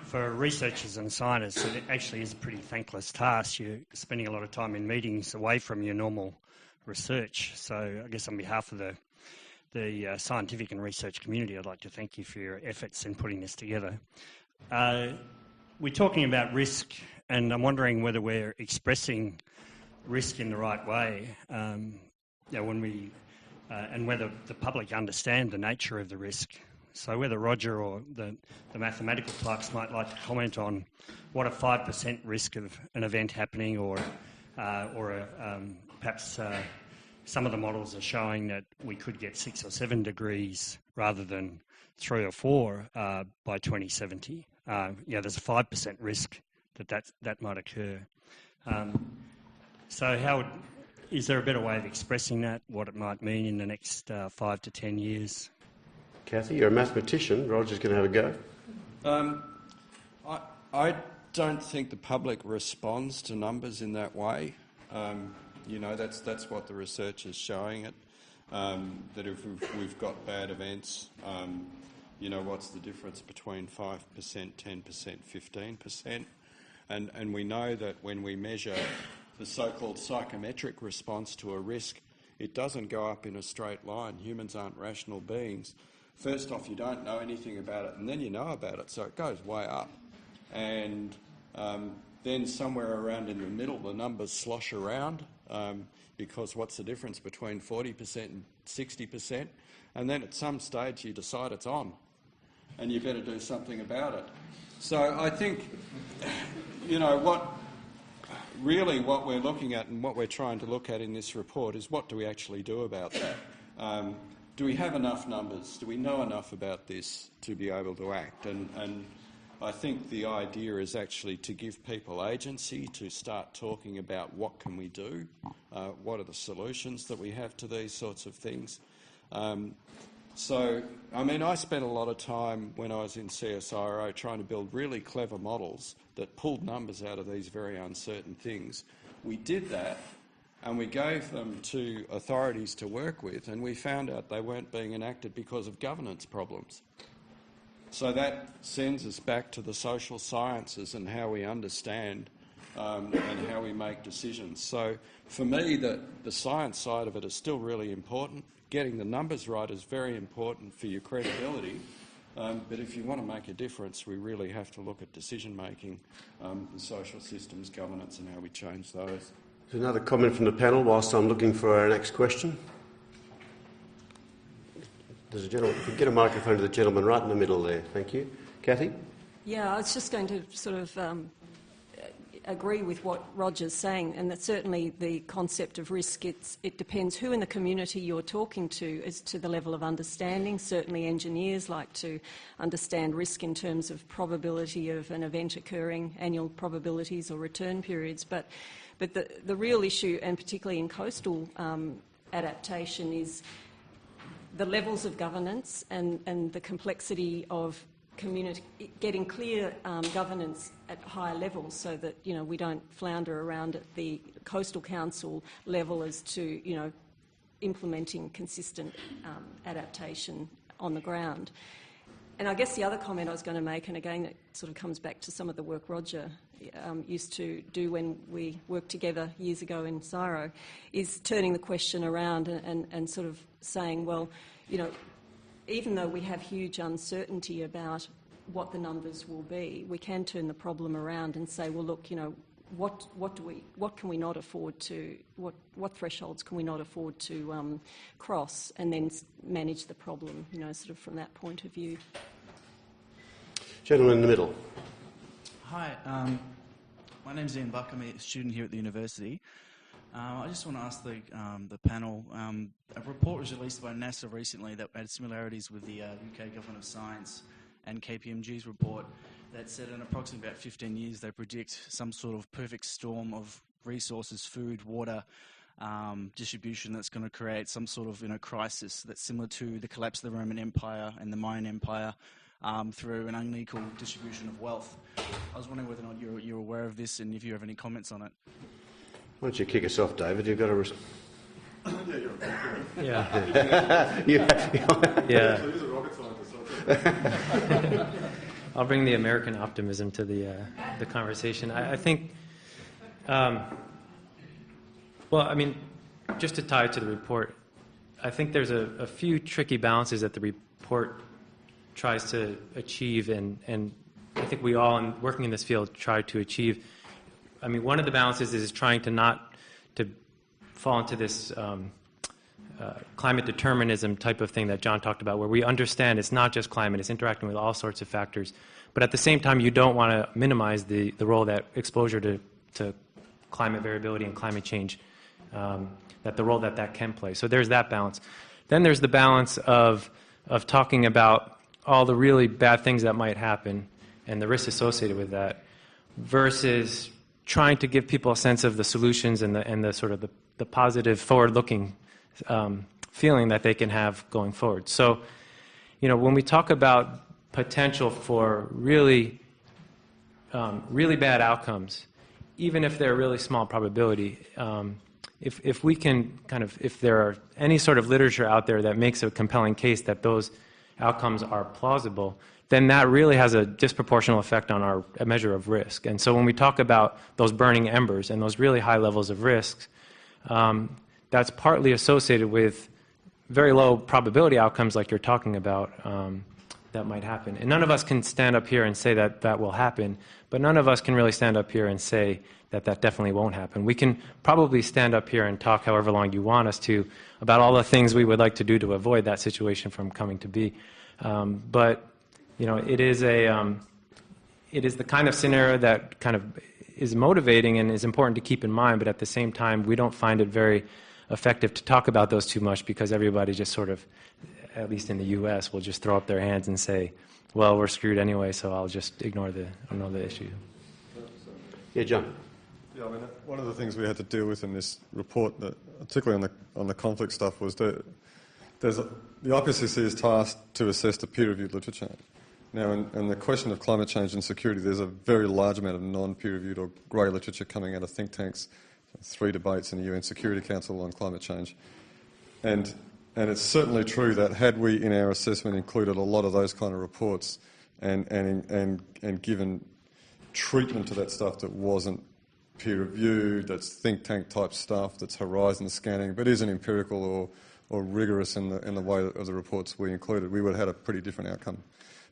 for researchers and scientists it actually is a pretty thankless task. You're spending a lot of time in meetings away from your normal research. So I guess on behalf of the the scientific and research community. I'd like to thank you for your efforts in putting this together. We're talking about risk, and I'm wondering whether we're expressing risk in the right way. When we and whether the public understand the nature of the risk. So whether Roger or the mathematical types might like to comment on what a 5% risk of an event happening, or perhaps some of the models are showing that we could get 6 or 7 degrees rather than 3 or 4 by 2070. There's a 5% risk that might occur. So is there a better way of expressing that, what it might mean in the next 5 to 10 years? Cathy, you're a mathematician. Roger's going to have a go. I don't think the public responds to numbers in that way. That's what the research is showing it, that if we've got bad events, what's the difference between 5%, 10%, 15%? And we know that when we measure the so-called psychometric response to a risk, it doesn't go up in a straight line. Humans aren't rational beings. First off, you don't know anything about it, and then you know about it, so it goes way up. And then somewhere around in the middle, the numbers slosh around, because what's the difference between 40% and 60%? And then at some stage you decide it's on, and you better do something about it. So I think, what we're looking at and what we're trying to look at in this report is what do we actually do about that? Do we have enough numbers? Do we know enough about this to be able to act? And I think the idea is actually to give people agency, to start talking about what can we do, what are the solutions that we have to these sorts of things. I spent a lot of time when I was in CSIRO trying to build really clever models that pulled numbers out of these very uncertain things. We did that, and we gave them to authorities to work with, and we found out they weren't being enacted because of governance problems. So that sends us back to the social sciences and how we understand and how we make decisions. So for me, the science side of it is still really important. Getting the numbers right is very important for your credibility. But if you want to make a difference, we really have to look at decision-making, the social systems, governance, and how we change those. There's another comment from the panel whilst I'm looking for our next question. There's a gentleman. If you get a microphone to the gentleman right in the middle there. Thank you. Cathy? Yeah, I was just going to sort of agree with what Roger's saying, and that certainly the concept of risk, it depends who in the community you're talking to as to the level of understanding. Certainly engineers like to understand risk in terms of probability of an event occurring, annual probabilities or return periods, but the real issue, and particularly in coastal adaptation, is the levels of governance and the complexity of getting clear governance at higher levels, so that we don't flounder around at the coastal council level as to implementing consistent adaptation on the ground. And I guess the other comment I was going to make, and again it sort of comes back to some of the work Roger used to do when we worked together years ago in CSIRO, is turning the question around and sort of saying, well, even though we have huge uncertainty about what the numbers will be, we can turn the problem around and say, well, look, what can we not afford to, what thresholds can we not afford to cross, and then manage the problem, sort of from that point of view. Gentleman in the middle. Hi, my name's Ian Buck. I'm a student here at the university. I just want to ask the panel, a report was released by NASA recently that had similarities with the UK Government of Science and KPMG's report that said in approximately about 15 years they predict some sort of perfect storm of resources, food, water, distribution that's going to create some sort of crisis that's similar to the collapse of the Roman Empire and the Mayan Empire through an unequal distribution of wealth. I was wondering whether or not you're aware of this and if you have any comments on it. Why don't you kick us off, David? You've got a... Yeah. Yeah. He's a rocket scientist. I'll bring the American optimism to the conversation. I think, just to tie it to the report, I think there's a few tricky balances that the report tries to achieve, and I think we all, working in this field, try to achieve. I mean, one of the balances is trying to not to fall into this climate determinism type of thing that John talked about, where we understand it's not just climate, it's interacting with all sorts of factors. But at the same time, you don't want to minimize the role that exposure to climate variability and climate change, that the role that can play. So there's that balance. Then there's the balance of talking about all the really bad things that might happen and the risks associated with that, versus trying to give people a sense of the solutions and the sort of the positive forward-looking feeling that they can have going forward. So, when we talk about potential for really bad outcomes, even if they're really small probability, if we can if there are any sort of literature out there that makes a compelling case that those outcomes are plausible, then that really has a disproportional effect on our measure of risk. And so when we talk about those burning embers and those really high levels of risks, that's partly associated with very low probability outcomes like you're talking about that might happen. And none of us can stand up here and say that that will happen, but none of us can really stand up here and say that that definitely won't happen. We can probably stand up here and talk however long you want us to about all the things we would like to do to avoid that situation from coming to be. But it is the kind of scenario that kind of is motivating and is important to keep in mind, but at the same time, we don't find it very effective to talk about those too much, because everybody just sort of, at least in the U.S., will just throw up their hands and say, well, we're screwed anyway, so I'll just ignore the issue. Yeah, John. Yeah, I mean, one of the things we had to deal with in this report, particularly on the conflict stuff, was that the IPCC is tasked to assess the peer-reviewed literature. Now, in the question of climate change and security, there's a very large amount of non-peer-reviewed or grey literature coming out of think tanks, 3 debates in the UN Security Council on climate change. And it's certainly true that had we, in our assessment, included a lot of those kind of reports and given treatment to that stuff that wasn't peer-reviewed, that's think tank type stuff, that's horizon scanning, but isn't empirical or rigorous in the way of the reports we included, we would have had a pretty different outcome.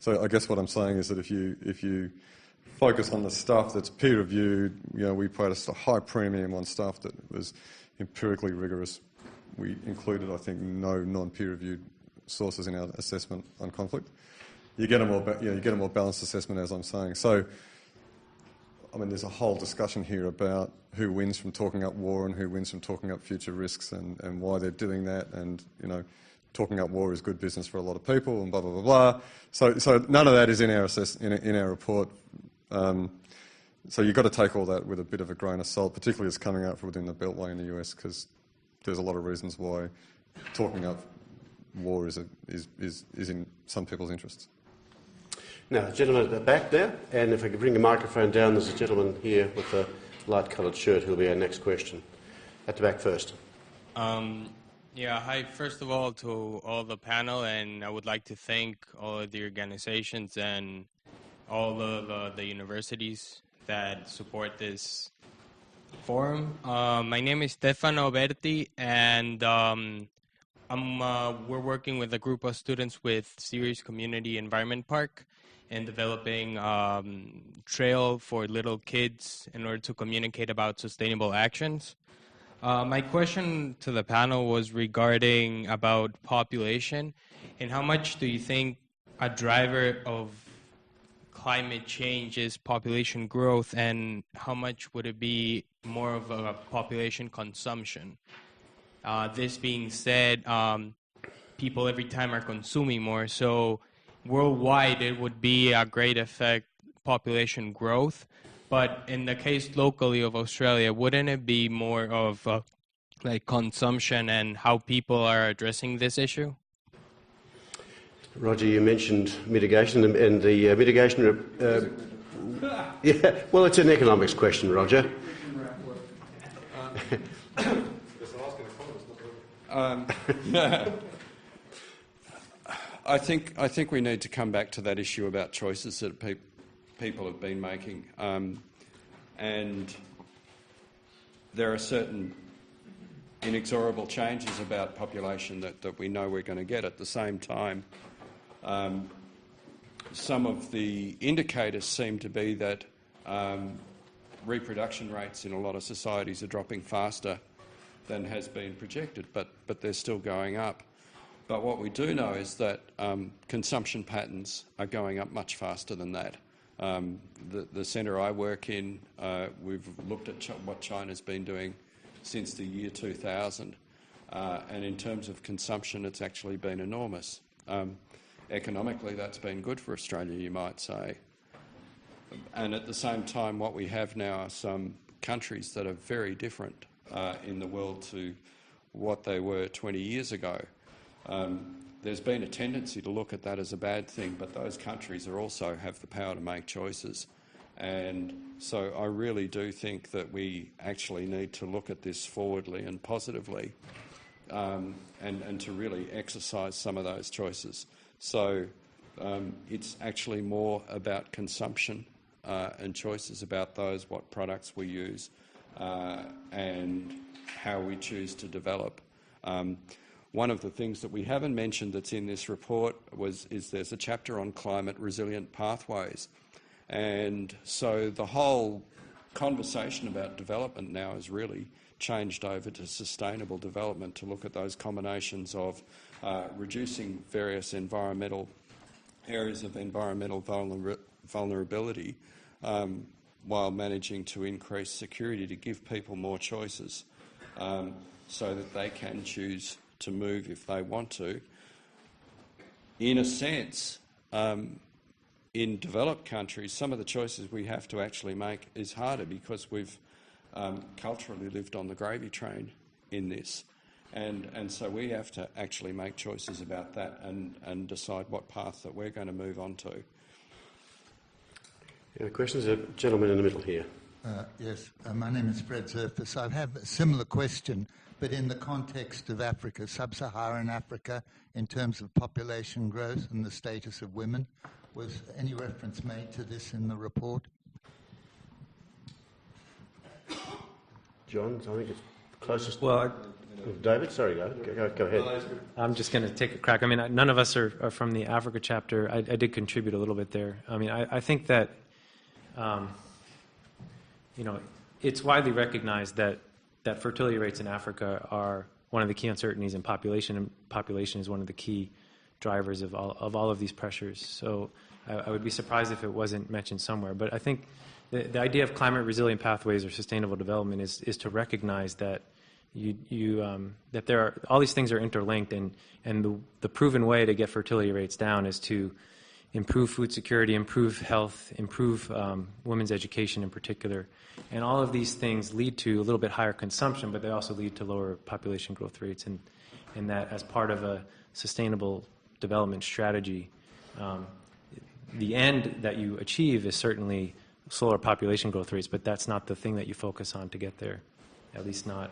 So I guess what I'm saying is that if you focus on the stuff that's peer-reviewed, we placed a high premium on stuff that was empirically rigorous. We included, I think, no non-peer-reviewed sources in our assessment on conflict. You get a more balanced assessment, as I'm saying. So, I mean, there's a whole discussion here about who wins from talking up war and who wins from talking up future risks and why they're doing that. And, talking up war is good business for a lot of people and blah, blah, blah, blah. So none of that is in our report. So you've got to take all that with a bit of a grain of salt, particularly as coming out from within the Beltway in the US, because there's a lot of reasons why talking up war is in some people's interests. Now, the gentleman at the back there, and if I could bring the microphone down, there's a gentleman here with a light-coloured shirt who'll be our next question. At the back first. Hi, first of all, to all the panel, and I would like to thank all of the organizations and all of the universities that support this forum. My name is Stefano Berti, and we're working with a group of students with Ceres Community Environment Park and developing trail for little kids in order to communicate about sustainable actions. My question to the panel was regarding about population, and how much do you think a driver of climate change is population growth, and how much would it be more of a population consumption? This being said, people every time are consuming more, so worldwide it would be a great effect, population growth. But in the case locally of Australia, wouldn't it be more of like consumption and how people are addressing this issue? Roger, you mentioned mitigation, and the mitigation... yeah, well, it's an economics question, Roger. I think we need to come back to that issue about choices that people have been making, and there are certain inexorable changes about population that we know we're going to get. At the same time, some of the indicators seem to be that reproduction rates in a lot of societies are dropping faster than has been projected, but they're still going up. But what we do know is that consumption patterns are going up much faster than that. The centre I work in, we've looked at what China's been doing since the year 2000, and in terms of consumption, it's actually been enormous. Economically, that's been good for Australia, you might say. And at the same time, what we have now are some countries that are very different in the world to what they were 20 years ago. There's been a tendency to look at that as a bad thing, but those countries also have the power to make choices. And so I really do think that we actually need to look at this forwardly and positively, and to really exercise some of those choices. So it's actually more about consumption and choices about what products we use and how we choose to develop. One of the things that we haven't mentioned that's in this report is there's a chapter on climate resilient pathways. And so the whole conversation about development now has really changed over to sustainable development, to look at those combinations of reducing various environmental areas of environmental vulnerability while managing to increase security, to give people more choices so that they can choose to move if they want to. In a sense, in developed countries, some of the choices we have to actually make is harder because we've culturally lived on the gravy train in this. And so we have to actually make choices about that and decide what path that we're going to move on to. Any questions? A gentleman in the middle here. Yes, my name is Fred Zerfus. I have a similar question, but in the context of Africa, sub-Saharan Africa, in terms of population growth and the status of women. Was any reference made to this in the report? John, I think it's closest. Well, David, sorry, go ahead. I'm just going to take a crack. I mean, none of us are from the Africa chapter. I did contribute a little bit there. I mean, I think that, it's widely recognized that fertility rates in Africa are one of the key uncertainties in population, and population is one of the key drivers of all of these pressures. So I would be surprised if it wasn't mentioned somewhere. But I think the idea of climate resilient pathways or sustainable development is to recognize that that there are all these things are interlinked, and the proven way to get fertility rates down is to improve food security, improve health, improve women's education in particular. And all of these things lead to a little bit higher consumption, but they also lead to lower population growth rates. And that as part of a sustainable development strategy, the end that you achieve is certainly slower population growth rates, but that's not the thing that you focus on to get there. At least not,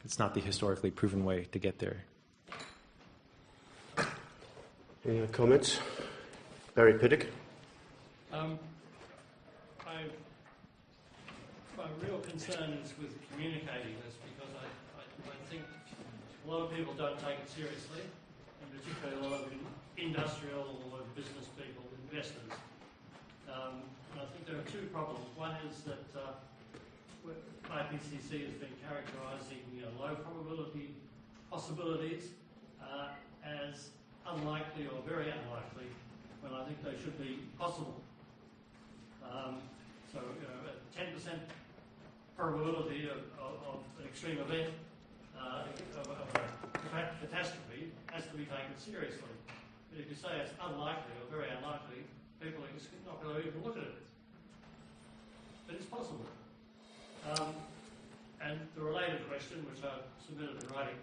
it's not the historically proven way to get there. Any other comments? Barry Piddock. My real concern is with communicating this, because I think a lot of people don't take it seriously, and particularly a lot of industrial or business people, investors. And I think there are two problems. One is that IPCC has been characterising low probability possibilities as unlikely or very unlikely, when I think they should be possible. So a 10% probability of an extreme event, of a catastrophe, has to be taken seriously. But if you say it's unlikely or very unlikely, people are just not going to even look at it. But it's possible. And the related question, which I submitted in writing,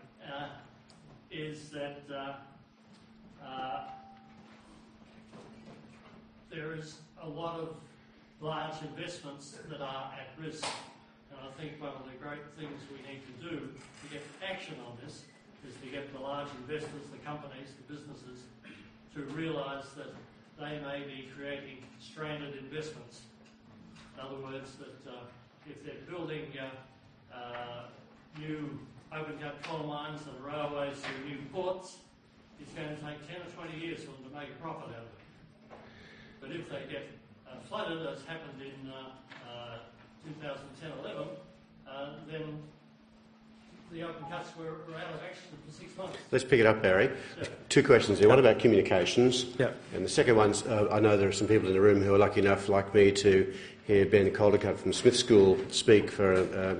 is that there is a lot of large investments that are at risk. And I think one of the great things we need to do to get action on this is to get the large investors, the companies, the businesses, to realise that they may be creating stranded investments. In other words, that if they're building new open-cut coal mines and railways through new ports, it's going to take 10 or 20 years for them to make a profit out of it. But if they get flooded, as happened in 2010-11, then the open cuts were out of action for 6 months. Let's pick it up, Barry. Yeah. Two questions there. One about communications. Yeah. And the second one's, I know there are some people in the room who are lucky enough, like me, to hear Ben Caldercutt from Smith School speak for a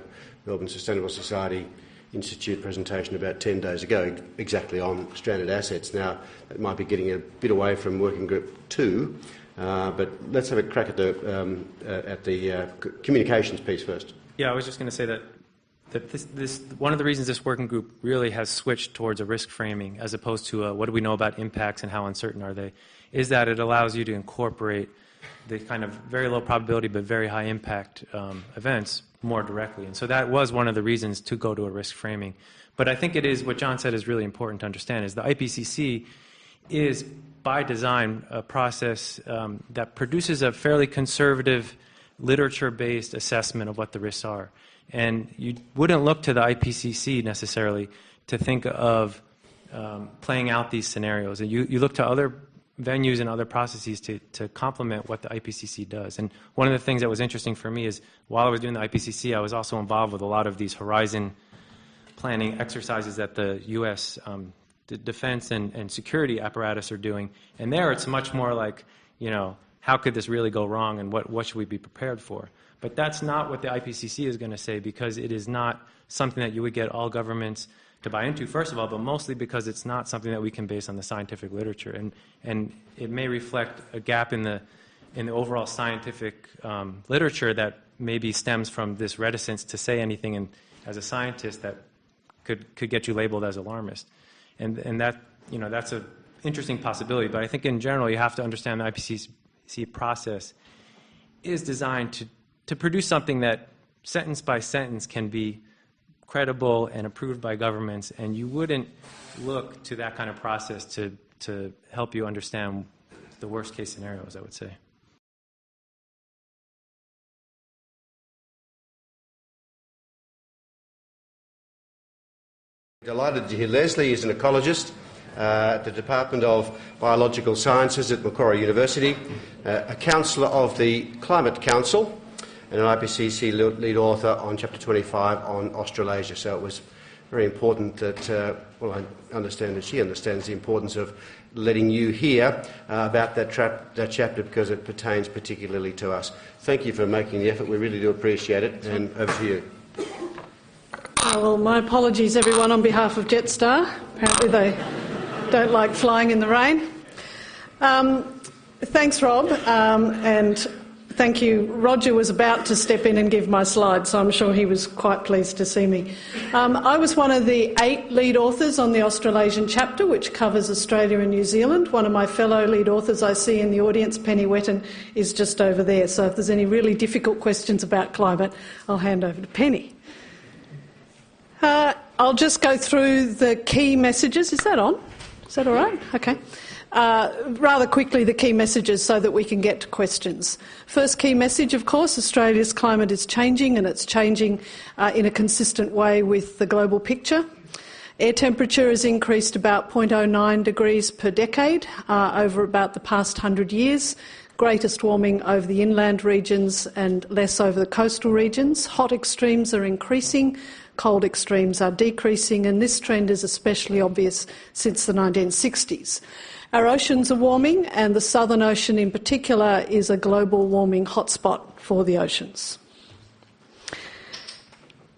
Melbourne Sustainable Society Institute presentation about 10 days ago, exactly on stranded assets. Now, it might be getting a bit away from Working Group 2, but let's have a crack at the communications piece first. Yeah, I was just going to say that this one of the reasons this working group really has switched towards a risk framing as opposed to what do we know about impacts and how uncertain are they, is that it allows you to incorporate the kind of very low probability but very high impact events more directly. And so that was one of the reasons to go to a risk framing. But I think it is, what John said is really important to understand, is the IPCC is by design a process that produces a fairly conservative literature-based assessment of what the risks are. And you wouldn't look to the IPCC necessarily to think of playing out these scenarios. And you look to other venues and other processes to complement what the IPCC does. And one of the things that was interesting for me is while I was doing the IPCC, I was also involved with a lot of these horizon planning exercises that the U.S. The defense and security apparatus are doing. And there it's much more like, you know, how could this really go wrong and what should we be prepared for? But that's not what the IPCC is going to say, because it is not something that you would get all governments to buy into, first of all, but mostly because it's not something that we can base on the scientific literature. And it may reflect a gap in the overall scientific literature that maybe stems from this reticence to say anything as a scientist that could get you labeled as alarmist. And that, you know, that's an interesting possibility. But I think in general you have to understand the IPCC process is designed to produce something that sentence by sentence can be credible and approved by governments, and you wouldn't look to that kind of process to help you understand the worst case scenarios, I would say. Delighted to hear Leslie is an ecologist at the Department of Biological Sciences at Macquarie University, a councillor of the Climate Council, and an IPCC lead author on Chapter 25 on Australasia. So it was very important that, well, I understand that she understands the importance of letting you hear about that chapter because it pertains particularly to us. Thank you for making the effort. We really do appreciate it. And over to you. Well, my apologies, everyone, on behalf of Jetstar. Apparently they don't like flying in the rain. Thanks, Rob, and thank you. Roger was about to step in and give my slides, so I'm sure he was quite pleased to see me. I was one of the 8 lead authors on the Australasian chapter, which covers Australia and New Zealand. One of my fellow lead authors I see in the audience, Penny Wetton, is just over there. So if there's any really difficult questions about climate, I'll hand over to Penny. I'll just go through the key messages. Is that on? Is that all right? Okay. Rather quickly, the key messages so that we can get to questions. First key message, of course, Australia's climate is changing, and it's changing in a consistent way with the global picture. Air temperature has increased about 0.09 degrees per decade over about the past 100 years. Greatest warming over the inland regions and less over the coastal regions. Hot extremes are increasing. Cold extremes are decreasing, and this trend is especially obvious since the 1960s. Our oceans are warming, and the Southern Ocean in particular is a global warming hotspot for the oceans.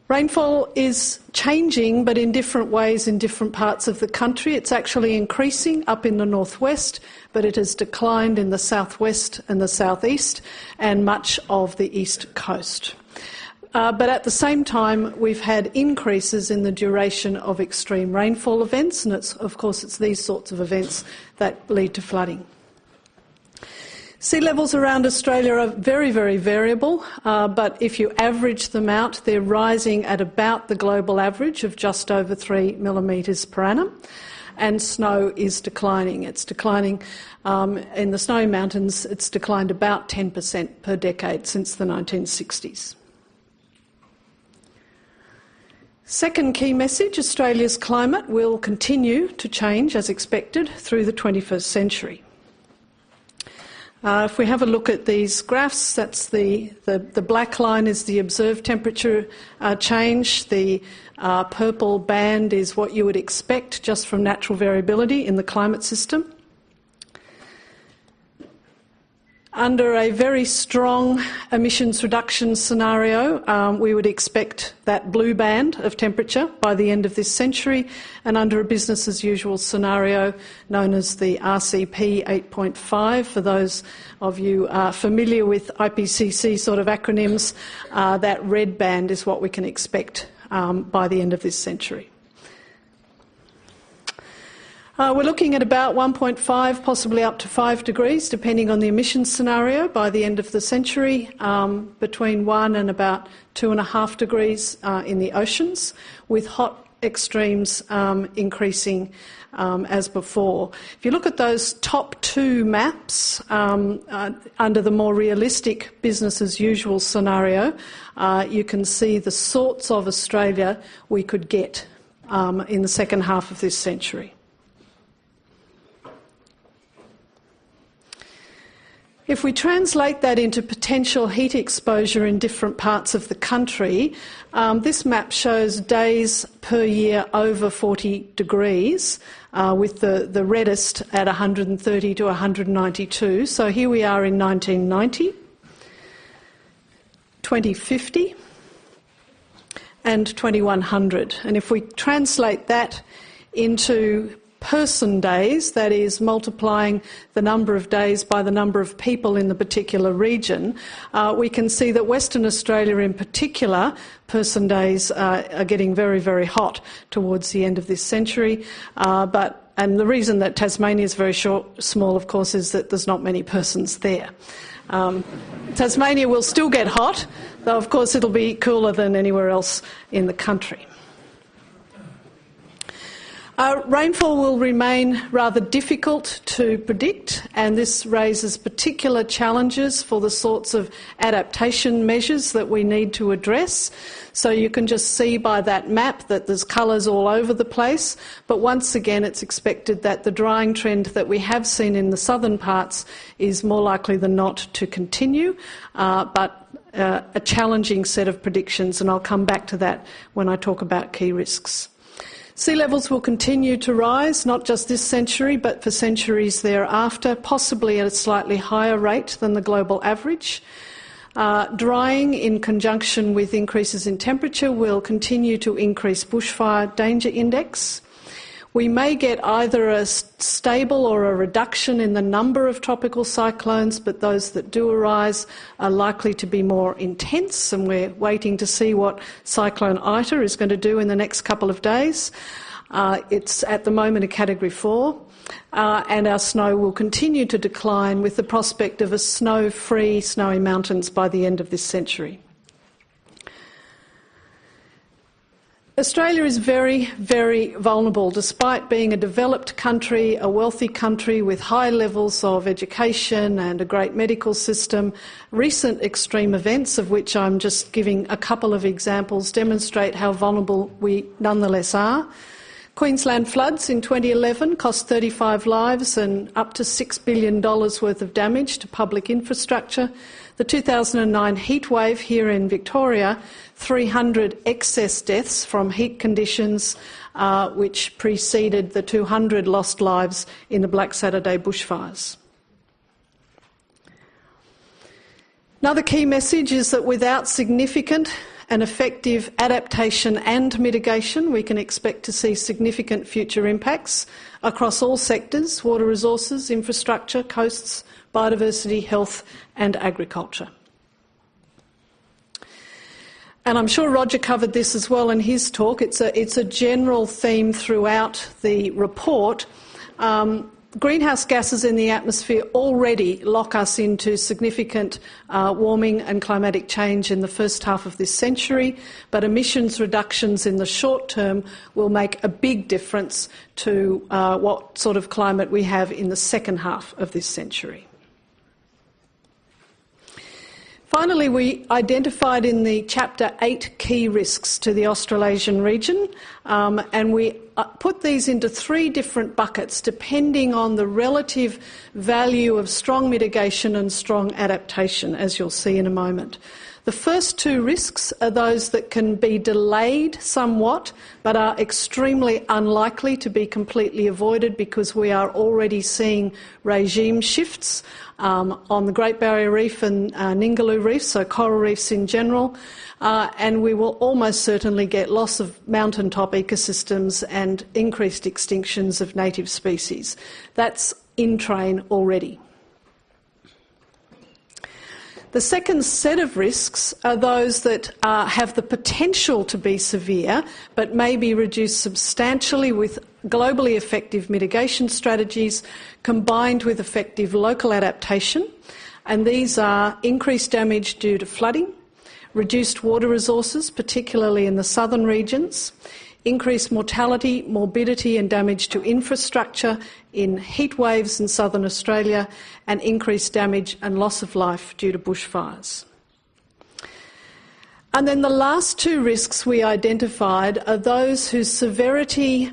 Rainfall is changing, but in different ways in different parts of the country. It's actually increasing up in the northwest, but it has declined in the southwest and the southeast and much of the east coast. But at the same time, we've had increases in the duration of extreme rainfall events, and of course it's these sorts of events that lead to flooding. Sea levels around Australia are very, very variable, but if you average them out, they're rising at about the global average of just over 3 millimetres per annum, and snow is declining. It's declining in the Snowy Mountains, it's declined about 10% per decade since the 1960s. Second key message, Australia's climate will continue to change as expected through the 21st century. If we have a look at these graphs, that's the black line is the observed temperature change. The purple band is what you would expect just from natural variability in the climate system. Under a very strong emissions reduction scenario, we would expect that blue band of temperature by the end of this century, and under a business as usual scenario known as the RCP 8.5, for those of you familiar with IPCC sort of acronyms, that red band is what we can expect by the end of this century. We're looking at about 1.5, possibly up to 5 degrees, depending on the emissions scenario, by the end of the century, between 1 and about 2.5 degrees in the oceans, with hot extremes increasing as before. If you look at those top two maps, under the more realistic business as usual scenario, you can see the sorts of Australia we could get in the second half of this century. If we translate that into potential heat exposure in different parts of the country, this map shows days per year over 40 degrees, with the reddest at 130 to 192. So here we are in 1990, 2050 and 2100. And if we translate that into person days, that is multiplying the number of days by the number of people in the particular region, we can see that Western Australia in particular, person days are getting very, very hot towards the end of this century. And the reason that Tasmania is very small, of course, is that there's not many persons there. Tasmania will still get hot, though of course it'll be cooler than anywhere else in the country. Rainfall will remain rather difficult to predict, and this raises particular challenges for the sorts of adaptation measures that we need to address. So you can just see by that map that there's colours all over the place, but once again it's expected that the drying trend that we have seen in the southern parts is more likely than not to continue, but a challenging set of predictions, and I'll come back to that when I talk about key risks. Sea levels will continue to rise, not just this century, but for centuries thereafter, possibly at a slightly higher rate than the global average. Drying in conjunction with increases in temperature will continue to increase bushfire danger index. We may get either a stable or a reduction in the number of tropical cyclones, but those that do arise are likely to be more intense, and we're waiting to see what Cyclone Ita is going to do in the next couple of days. It's at the moment a Category 4, and our snow will continue to decline with the prospect of a snow-free snowy mountains by the end of this century. Australia is very, very vulnerable. Despite being a developed country, a wealthy country with high levels of education and a great medical system, recent extreme events, of which I'm just giving a couple of examples, demonstrate how vulnerable we nonetheless are. Queensland floods in 2011 cost 35 lives and up to $6 billion worth of damage to public infrastructure. The 2009 heatwave here in Victoria, 300 excess deaths from heat conditions, which preceded the 200 lost lives in the Black Saturday bushfires. Another key message is that without significant and effective adaptation and mitigation, we can expect to see significant future impacts across all sectors: water resources, infrastructure, coasts, biodiversity, health and agriculture. And I'm sure Roger covered this as well in his talk. It's a general theme throughout the report. Greenhouse gases in the atmosphere already lock us into significant warming and climatic change in the first half of this century, but emissions reductions in the short term will make a big difference to what sort of climate we have in the second half of this century. If Finally, we identified in the chapter 8 key risks to the Australasian region, and we put these into 3 different buckets depending on the relative value of strong mitigation and strong adaptation, as you'll see in a moment. The first 2 risks are those that can be delayed somewhat but are extremely unlikely to be completely avoided because we are already seeing regime shifts on the Great Barrier Reef and Ningaloo Reef, so coral reefs in general, and we will almost certainly get loss of mountaintop ecosystems and increased extinctions of native species. That's in train already. The second set of risks are those that have the potential to be severe but may be reduced substantially with globally effective mitigation strategies combined with effective local adaptation, and these are increased damage due to flooding, reduced water resources, particularly in the southern regions, increased mortality, morbidity and damage to infrastructure in heat waves in southern Australia, and increased damage and loss of life due to bushfires. And then the last 2 risks we identified are those whose severity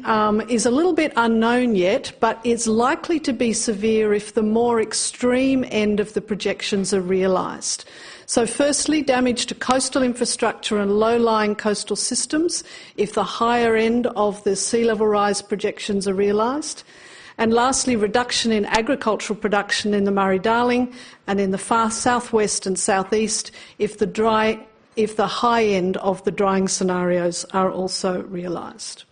is a little bit unknown yet, but is likely to be severe if the more extreme end of the projections are realised. So firstly, damage to coastal infrastructure and low-lying coastal systems if the higher end of the sea level rise projections are realised. And lastly, reduction in agricultural production in the Murray-Darling and in the far southwest and southeast if the high end of the drying scenarios are also realised.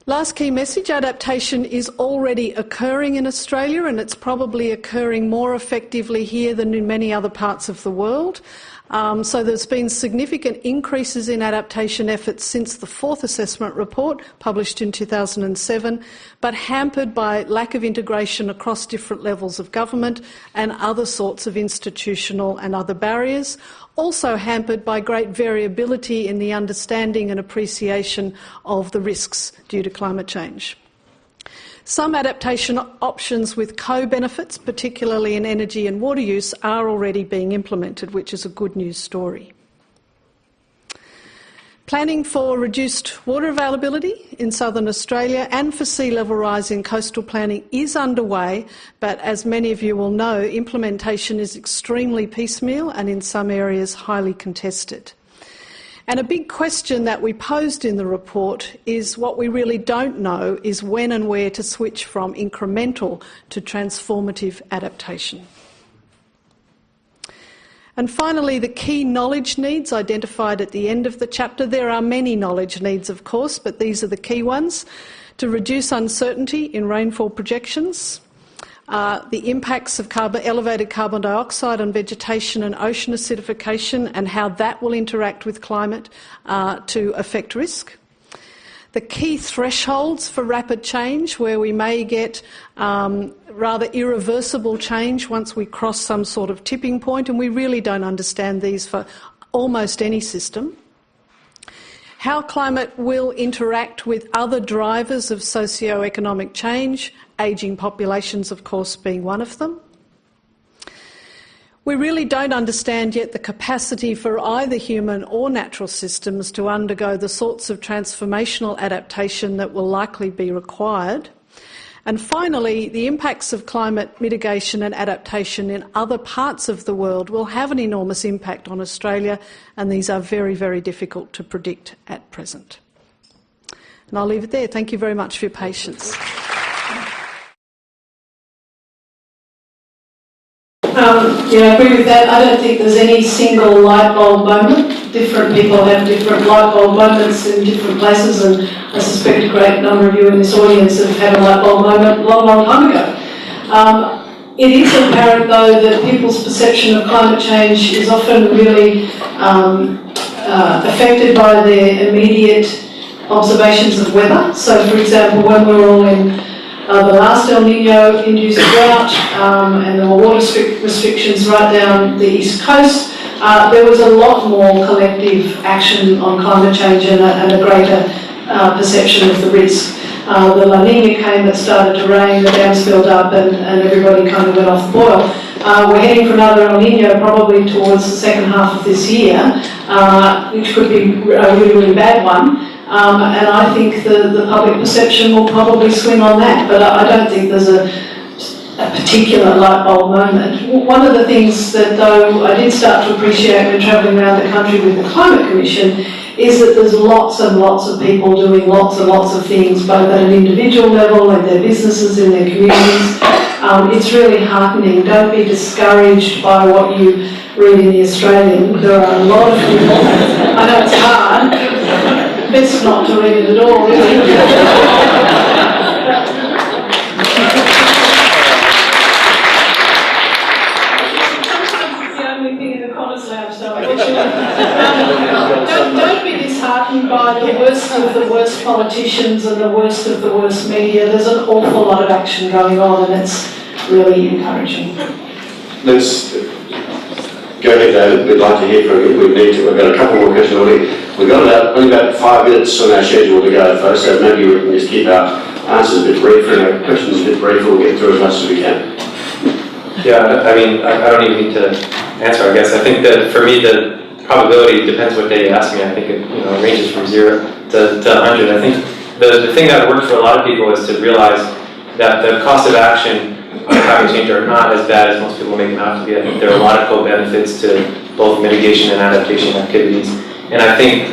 Last key message, adaptation is already occurring in Australia, and it's probably occurring more effectively here than in many other parts of the world. So there's been significant increases in adaptation efforts since the 4th assessment report published in 2007, but hampered by lack of integration across different levels of government and other sorts of institutional and other barriers, also hampered by great variability in the understanding and appreciation of the risks due to climate change. Some adaptation options with co-benefits, particularly in energy and water use, are already being implemented, which is a good news story. Planning for reduced water availability in southern Australia and for sea level rise in coastal planning is underway, but as many of you will know, implementation is extremely piecemeal and in some areas highly contested. And a big question that we posed in the report is what we really don't know is when and where to switch from incremental to transformative adaptation. And finally, the key knowledge needs identified at the end of the chapter. There are many knowledge needs, of course, but these are the key ones. To reduce uncertainty in rainfall projections, the impacts of elevated carbon dioxide on vegetation and ocean acidification and how that will interact with climate to affect risk. The key thresholds for rapid change, where we may get rather irreversible change once we cross some sort of tipping point, and we really don't understand these for almost any system. How climate will interact with other drivers of socio-economic change, ageing populations, of course, being one of them. We really don't understand yet the capacity for either human or natural systems to undergo the sorts of transformational adaptation that will likely be required. And finally, the impacts of climate mitigation and adaptation in other parts of the world will have an enormous impact on Australia, and these are very, very difficult to predict at present. And I'll leave it there. Thank you very much for your patience. I agree with that. I don't think there's any single light bulb moment. Different people have different light bulb moments in different places, and I suspect a great number of you in this audience have had a light bulb moment a long, long time ago. It is apparent, though, that people's perception of climate change is often really affected by their immediate observations of weather. So, for example, when we were all in the last El Niño-induced drought, and there were water restrictions right down the east coast, there was a lot more collective action on climate change and a greater perception of the risk. The La Niña came, it started to rain, the dams filled up, and everybody kind of went off the boil. We're heading for another El Nino probably towards the second half of this year, which could be a really, really bad one. And I think the public perception will probably swing on that, but I don't think there's a particular light bulb moment. One of the things that, though, I did start to appreciate when travelling around the country with the Climate Commission is that there's lots and lots of people doing lots and lots of things, both at an individual level, in their businesses, in their communities. It's really heartening. Don't be discouraged by what you read in The Australian. There are a lot of people. I know it's hard. Best not to read it at all, really. Don't be disheartened by the worst of the worst politicians and the worst of the worst media. There's an awful lot of action going on, and it's really encouraging. Let's go ahead, David. We'd like to hear from you. We've got a couple more questions already. We've got only about 5 minutes on our schedule to go, folks, so maybe we can just keep our answers a bit brief and our questions a bit brief, and we'll get through as much as we can. Yeah, I mean, I don't even need to answer, I guess. I think that for me, the probability depends what day you ask me. I think it ranges from 0 to 100. I think the thing that works for a lot of people is to realize that the cost of action on climate change are not as bad as most people make them out to be. I think there are a lot of co-benefits to both mitigation and adaptation activities. And I think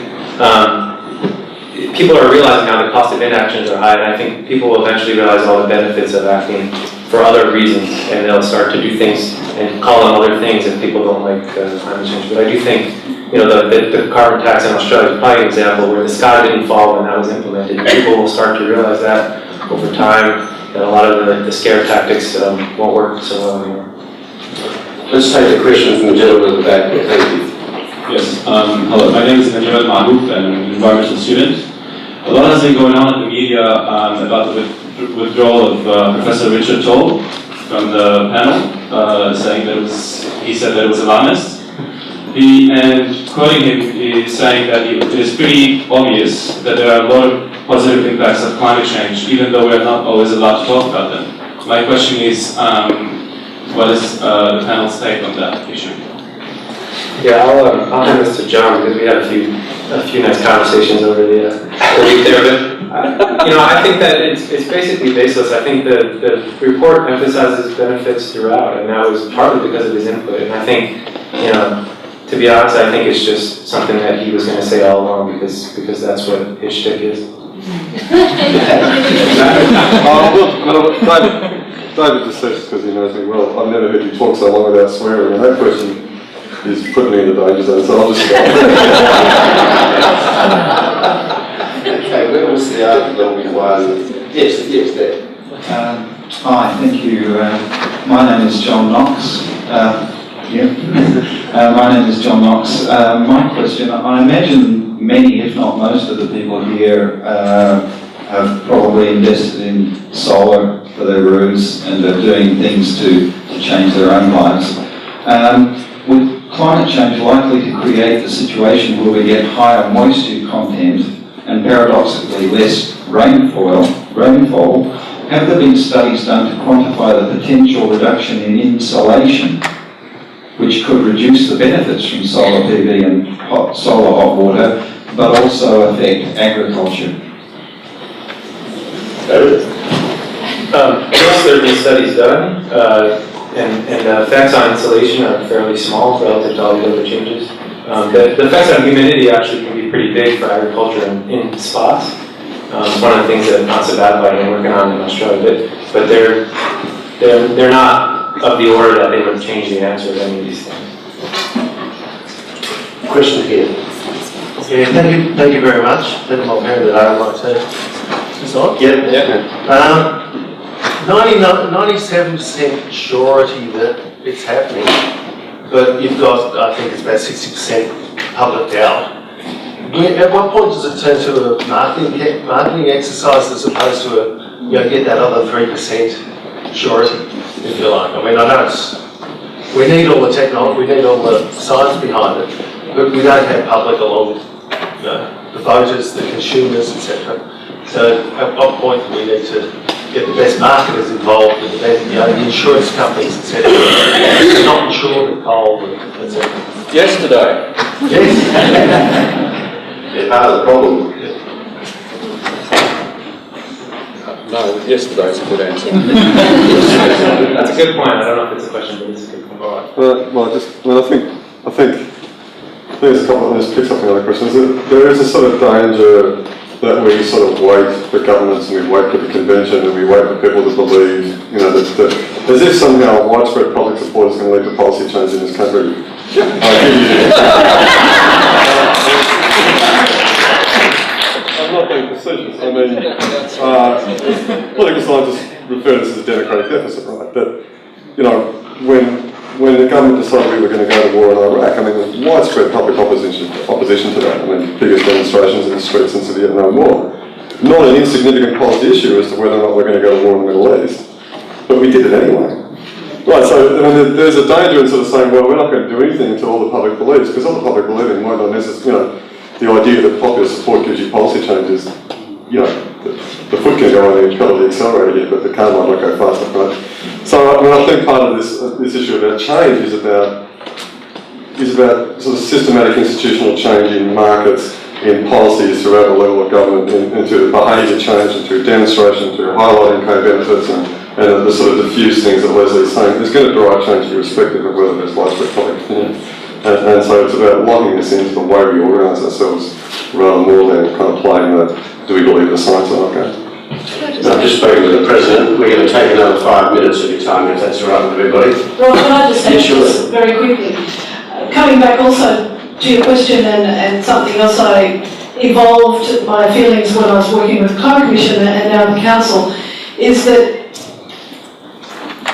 people are realizing now the cost of inactions are high, and I think people will eventually realize all the benefits of acting for other reasons, and they'll start to do things and call them other things if people don't like climate change. But I do think, the carbon tax in Australia is probably an example where the sky didn't fall when that was implemented. People will start to realize that over time, that a lot of the scare tactics won't work so well anymore. Let's take the question from the gentleman at the back. Thank you. Yes, hello, my name is Nabil Mahmoud, and I'm an environmental student. A lot has been going on in the media about the withdrawal of Professor Richard Toll from the panel, saying that he said that it was alarmist. And quoting him, he's saying that it is pretty obvious that there are a lot of positive impacts of climate change, even though we're not always allowed to talk about them. My question is, what is the panel's take on that issue? Yeah, I'll hand this to John because we had a few nice conversations over the week there. But I think that it's basically baseless. I think the report emphasizes benefits throughout, and that was partly because of his input. And I think, to be honest, I think it's just something that he was going to say all along because that's what his shtick is. David just said, because he knows me well, I've never heard you talk so long without swearing, and that question is putting me in the danger zone, so I'll just go. Okay, where was the article we won? Yes, there. Hi, thank you. My name is John Knox. My name is John Knox. My question, I imagine many, if not most of the people here have probably invested in solar for their roofs and are doing things to change their own lives. With climate change likely to create the situation where we get higher moisture content and paradoxically less rainfall, have there been studies done to quantify the potential reduction in insolation, which could reduce the benefits from solar PV and solar hot water, but also affect agriculture? Yes, there have been studies done, and the effects on insulation are fairly small relative to all the other changes. The effects on humidity actually can be pretty big for agriculture in spots. It's one of the things that NASA Badlight are working on in Australia, but they're not of the order that they would change the answer to any of these things. Question here. Yeah, thank you very much. Let them all hear that RMIT. Is on? Yeah. 97% surety that it's happening, but you've got, I think it's about 60% public doubt. At what point does it turn to a marketing exercise as opposed to get that other 3% surety, if you like? I mean, I know we need all the technology, we need all the science behind it, but we don't have public along, the voters, the consumers, etc. So at what point do we need to get the best marketers involved, with the best, the insurance companies, etc. Not insure the coal, etc. Yesterday. Yes. They're part of the problem. No, yesterday's a good answer. That's a good point. I don't know if it's a question, but it's a good point. All right. I think there's a couple of this picks up the other questions. There is a sort of danger that we sort of wait for governments and we wait for the convention and we wait for people to believe, that as if somehow widespread public support is going to lead to policy change in this country. I'm not being facetious. I mean, political scientists refer to this as a democratic deficit, right? That, when the government decided we were going to go to war in Iraq, I mean, there's widespread public opposition to that. I mean, biggest demonstrations in the streets since the Vietnam War. Not an insignificant policy issue as to whether or not we're going to go to war in the Middle East, but we did it anyway. Right, so I mean, there's a danger in sort of saying, well, we're not going to do anything until all the public believes, because all the public believing might not necessarily, the idea that popular support gives you policy changes, the foot can go on the pedal of the accelerator yet, but the car might not go fast enough, right? So I mean, I think part of this issue about change is about sort of systematic institutional change in markets, in policies throughout the level of government, into behaviour change, into demonstration, into highlighting co-benefits, and the sort of diffuse things that Leslie's saying is going to drive change irrespective of whether there's widespread public opinion. And so it's about locking this into the way we organise ourselves rather more than kind of playing the do we believe the science or not going. I'm just speaking with the President. We're going to take another 5 minutes of your time, if that's all right with everybody. Well, can I just answer sure. this very quickly? Coming back also to your question and something else I evolved my feelings when I was working with the Climate Commission and now the Council, is that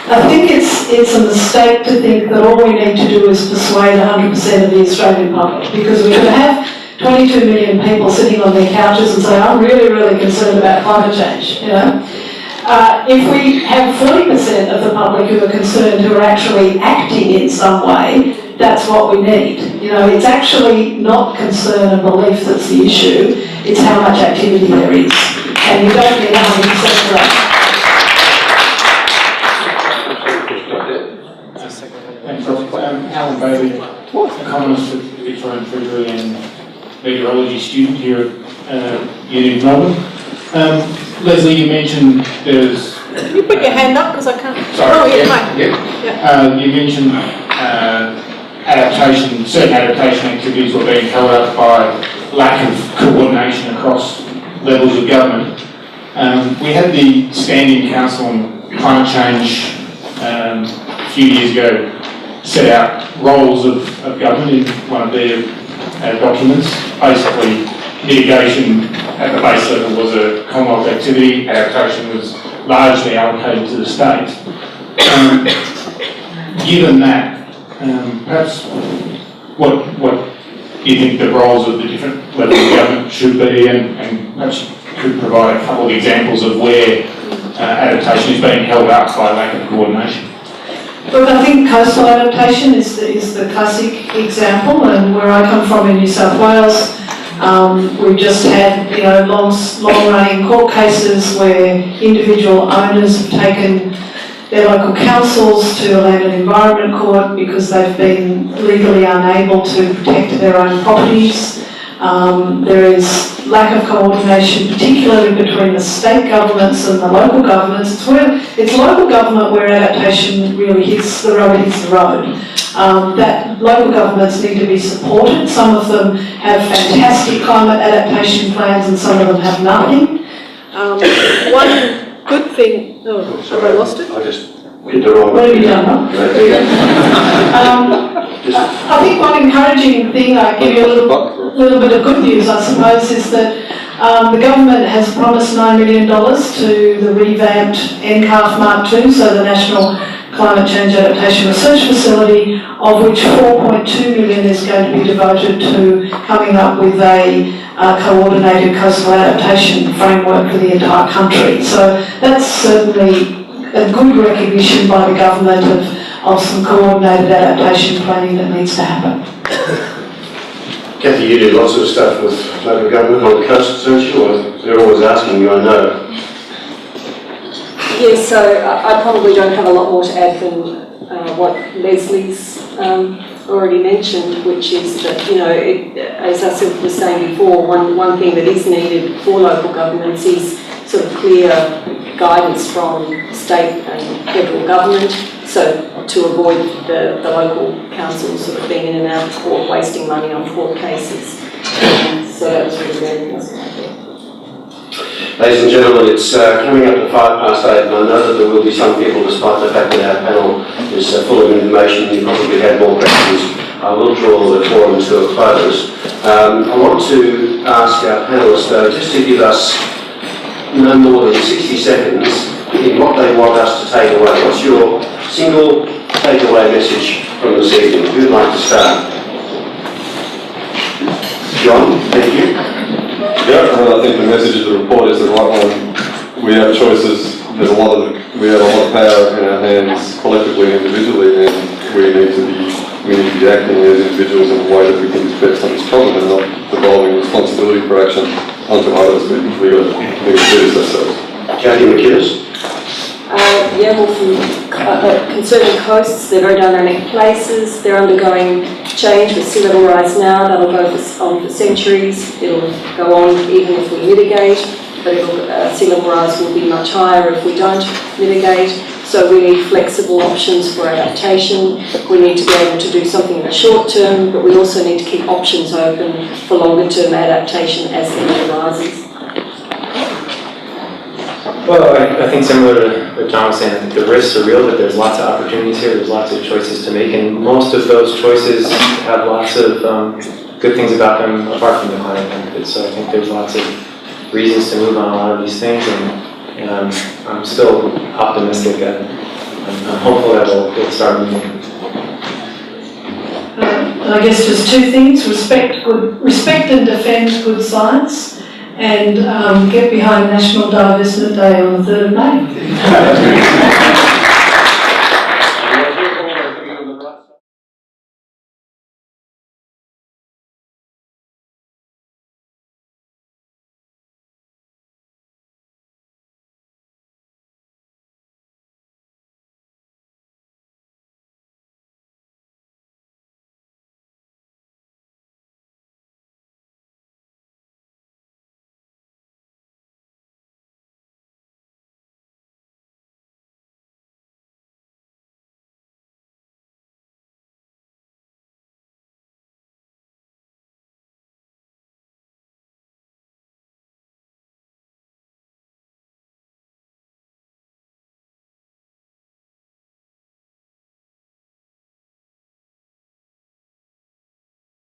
I think it's a mistake to think that all we need to do is persuade 100% of the Australian public, because we could have 22 million people sitting on their couches and say, I'm really, really concerned about climate change, If we have 40% of the public who are concerned, who are actually acting in some way, that's what we need. It's actually not concern and belief that's the issue, it's how much activity there is. And you don't need 100% for that. Alan Bailey, economist with Victorian Centre and meteorology student here at University of Melbourne. Leslie, you mentioned there's... Can you put your hand up because I can't... Sorry. Oh, yeah, fine. You mentioned certain adaptation activities were being held up by lack of coordination across levels of government. We had the Standing Council on Climate Change a few years ago set out roles of government in one of their documents. Basically, mitigation at the base level was a Commonwealth activity, adaptation was largely allocated to the state. Given that, perhaps what do you think the roles of the different levels of government should be, and perhaps you could provide a couple of examples of where adaptation is being held up by lack of coordination? Look, I think coastal adaptation is the classic example, and where I come from in New South Wales, we've just had long-running court cases where individual owners have taken their local councils to a land and environment court because they've been legally unable to protect their own properties. There is lack of coordination, particularly between the state governments and the local governments. It's local government where adaptation really hits the road. That local governments need to be supported. Some of them have fantastic climate adaptation plans and some of them have nothing. One good thing... Oh, have I lost it? I just hit the wrong... What have you done, huh? I think one encouraging thing, I give you a little bit of good news, I suppose, is that the government has promised $9 million to the revamped NCAF Mark II, so the National Climate Change Adaptation Research Facility, of which $4.2 million is going to be devoted to coming up with a coordinated coastal adaptation framework for the entire country. So that's certainly a good recognition by the government of some coordinated adaptation planning that needs to happen. Kathy, you do lots of stuff with local government on the coast, don't you? Or they're always asking you, I know. Yes, so I probably don't have a lot more to add than what Leslie's already mentioned, which is that, you know, as I was saying before, one thing that is needed for local governments is sort of clear guidance from state and federal government, so to avoid the local councils sort of being in and out of court, wasting money on court cases. So that was really very important. Ladies and gentlemen, it's coming up to 8:05, and I know that there will be some people, despite the fact that our panel is full of information, you probably had more questions. I will draw the forum to a close. I want to ask our panellists, though, just to give us no more than 60 seconds in what they want us to take away. What's your single takeaway message from this evening? Who'd like to start? John, thank you. Yeah, I think the message of the report is the right one. We have choices. We have a lot of power in our hands, collectively and individually, and we need to be acting as individuals in a way that we think is best on this problem, and not devolving responsibility for action onto others. We got to do this ourselves. Jackie McInnes. Yeah, well, from conserving coasts, they're very dynamic places. They're undergoing change with sea level rise now. That'll go on for centuries. It'll go on even if we mitigate, but sea level rise will be much higher if we don't mitigate. So we need flexible options for adaptation. We need to be able to do something in the short term, but we also need to keep options open for longer term adaptation as the level rises. Well, I think similar to what John was saying, I think the risks are real, but there's lots of opportunities here, there's lots of choices to make, and most of those choices have lots of good things about them apart from the climate benefits. So I think there's lots of reasons to move on a lot of these things, and I'm still optimistic, and I'm hopeful that we'll start moving. I guess just two things: respect and defend good science, and get behind National Divestment Day on the 3rd of May.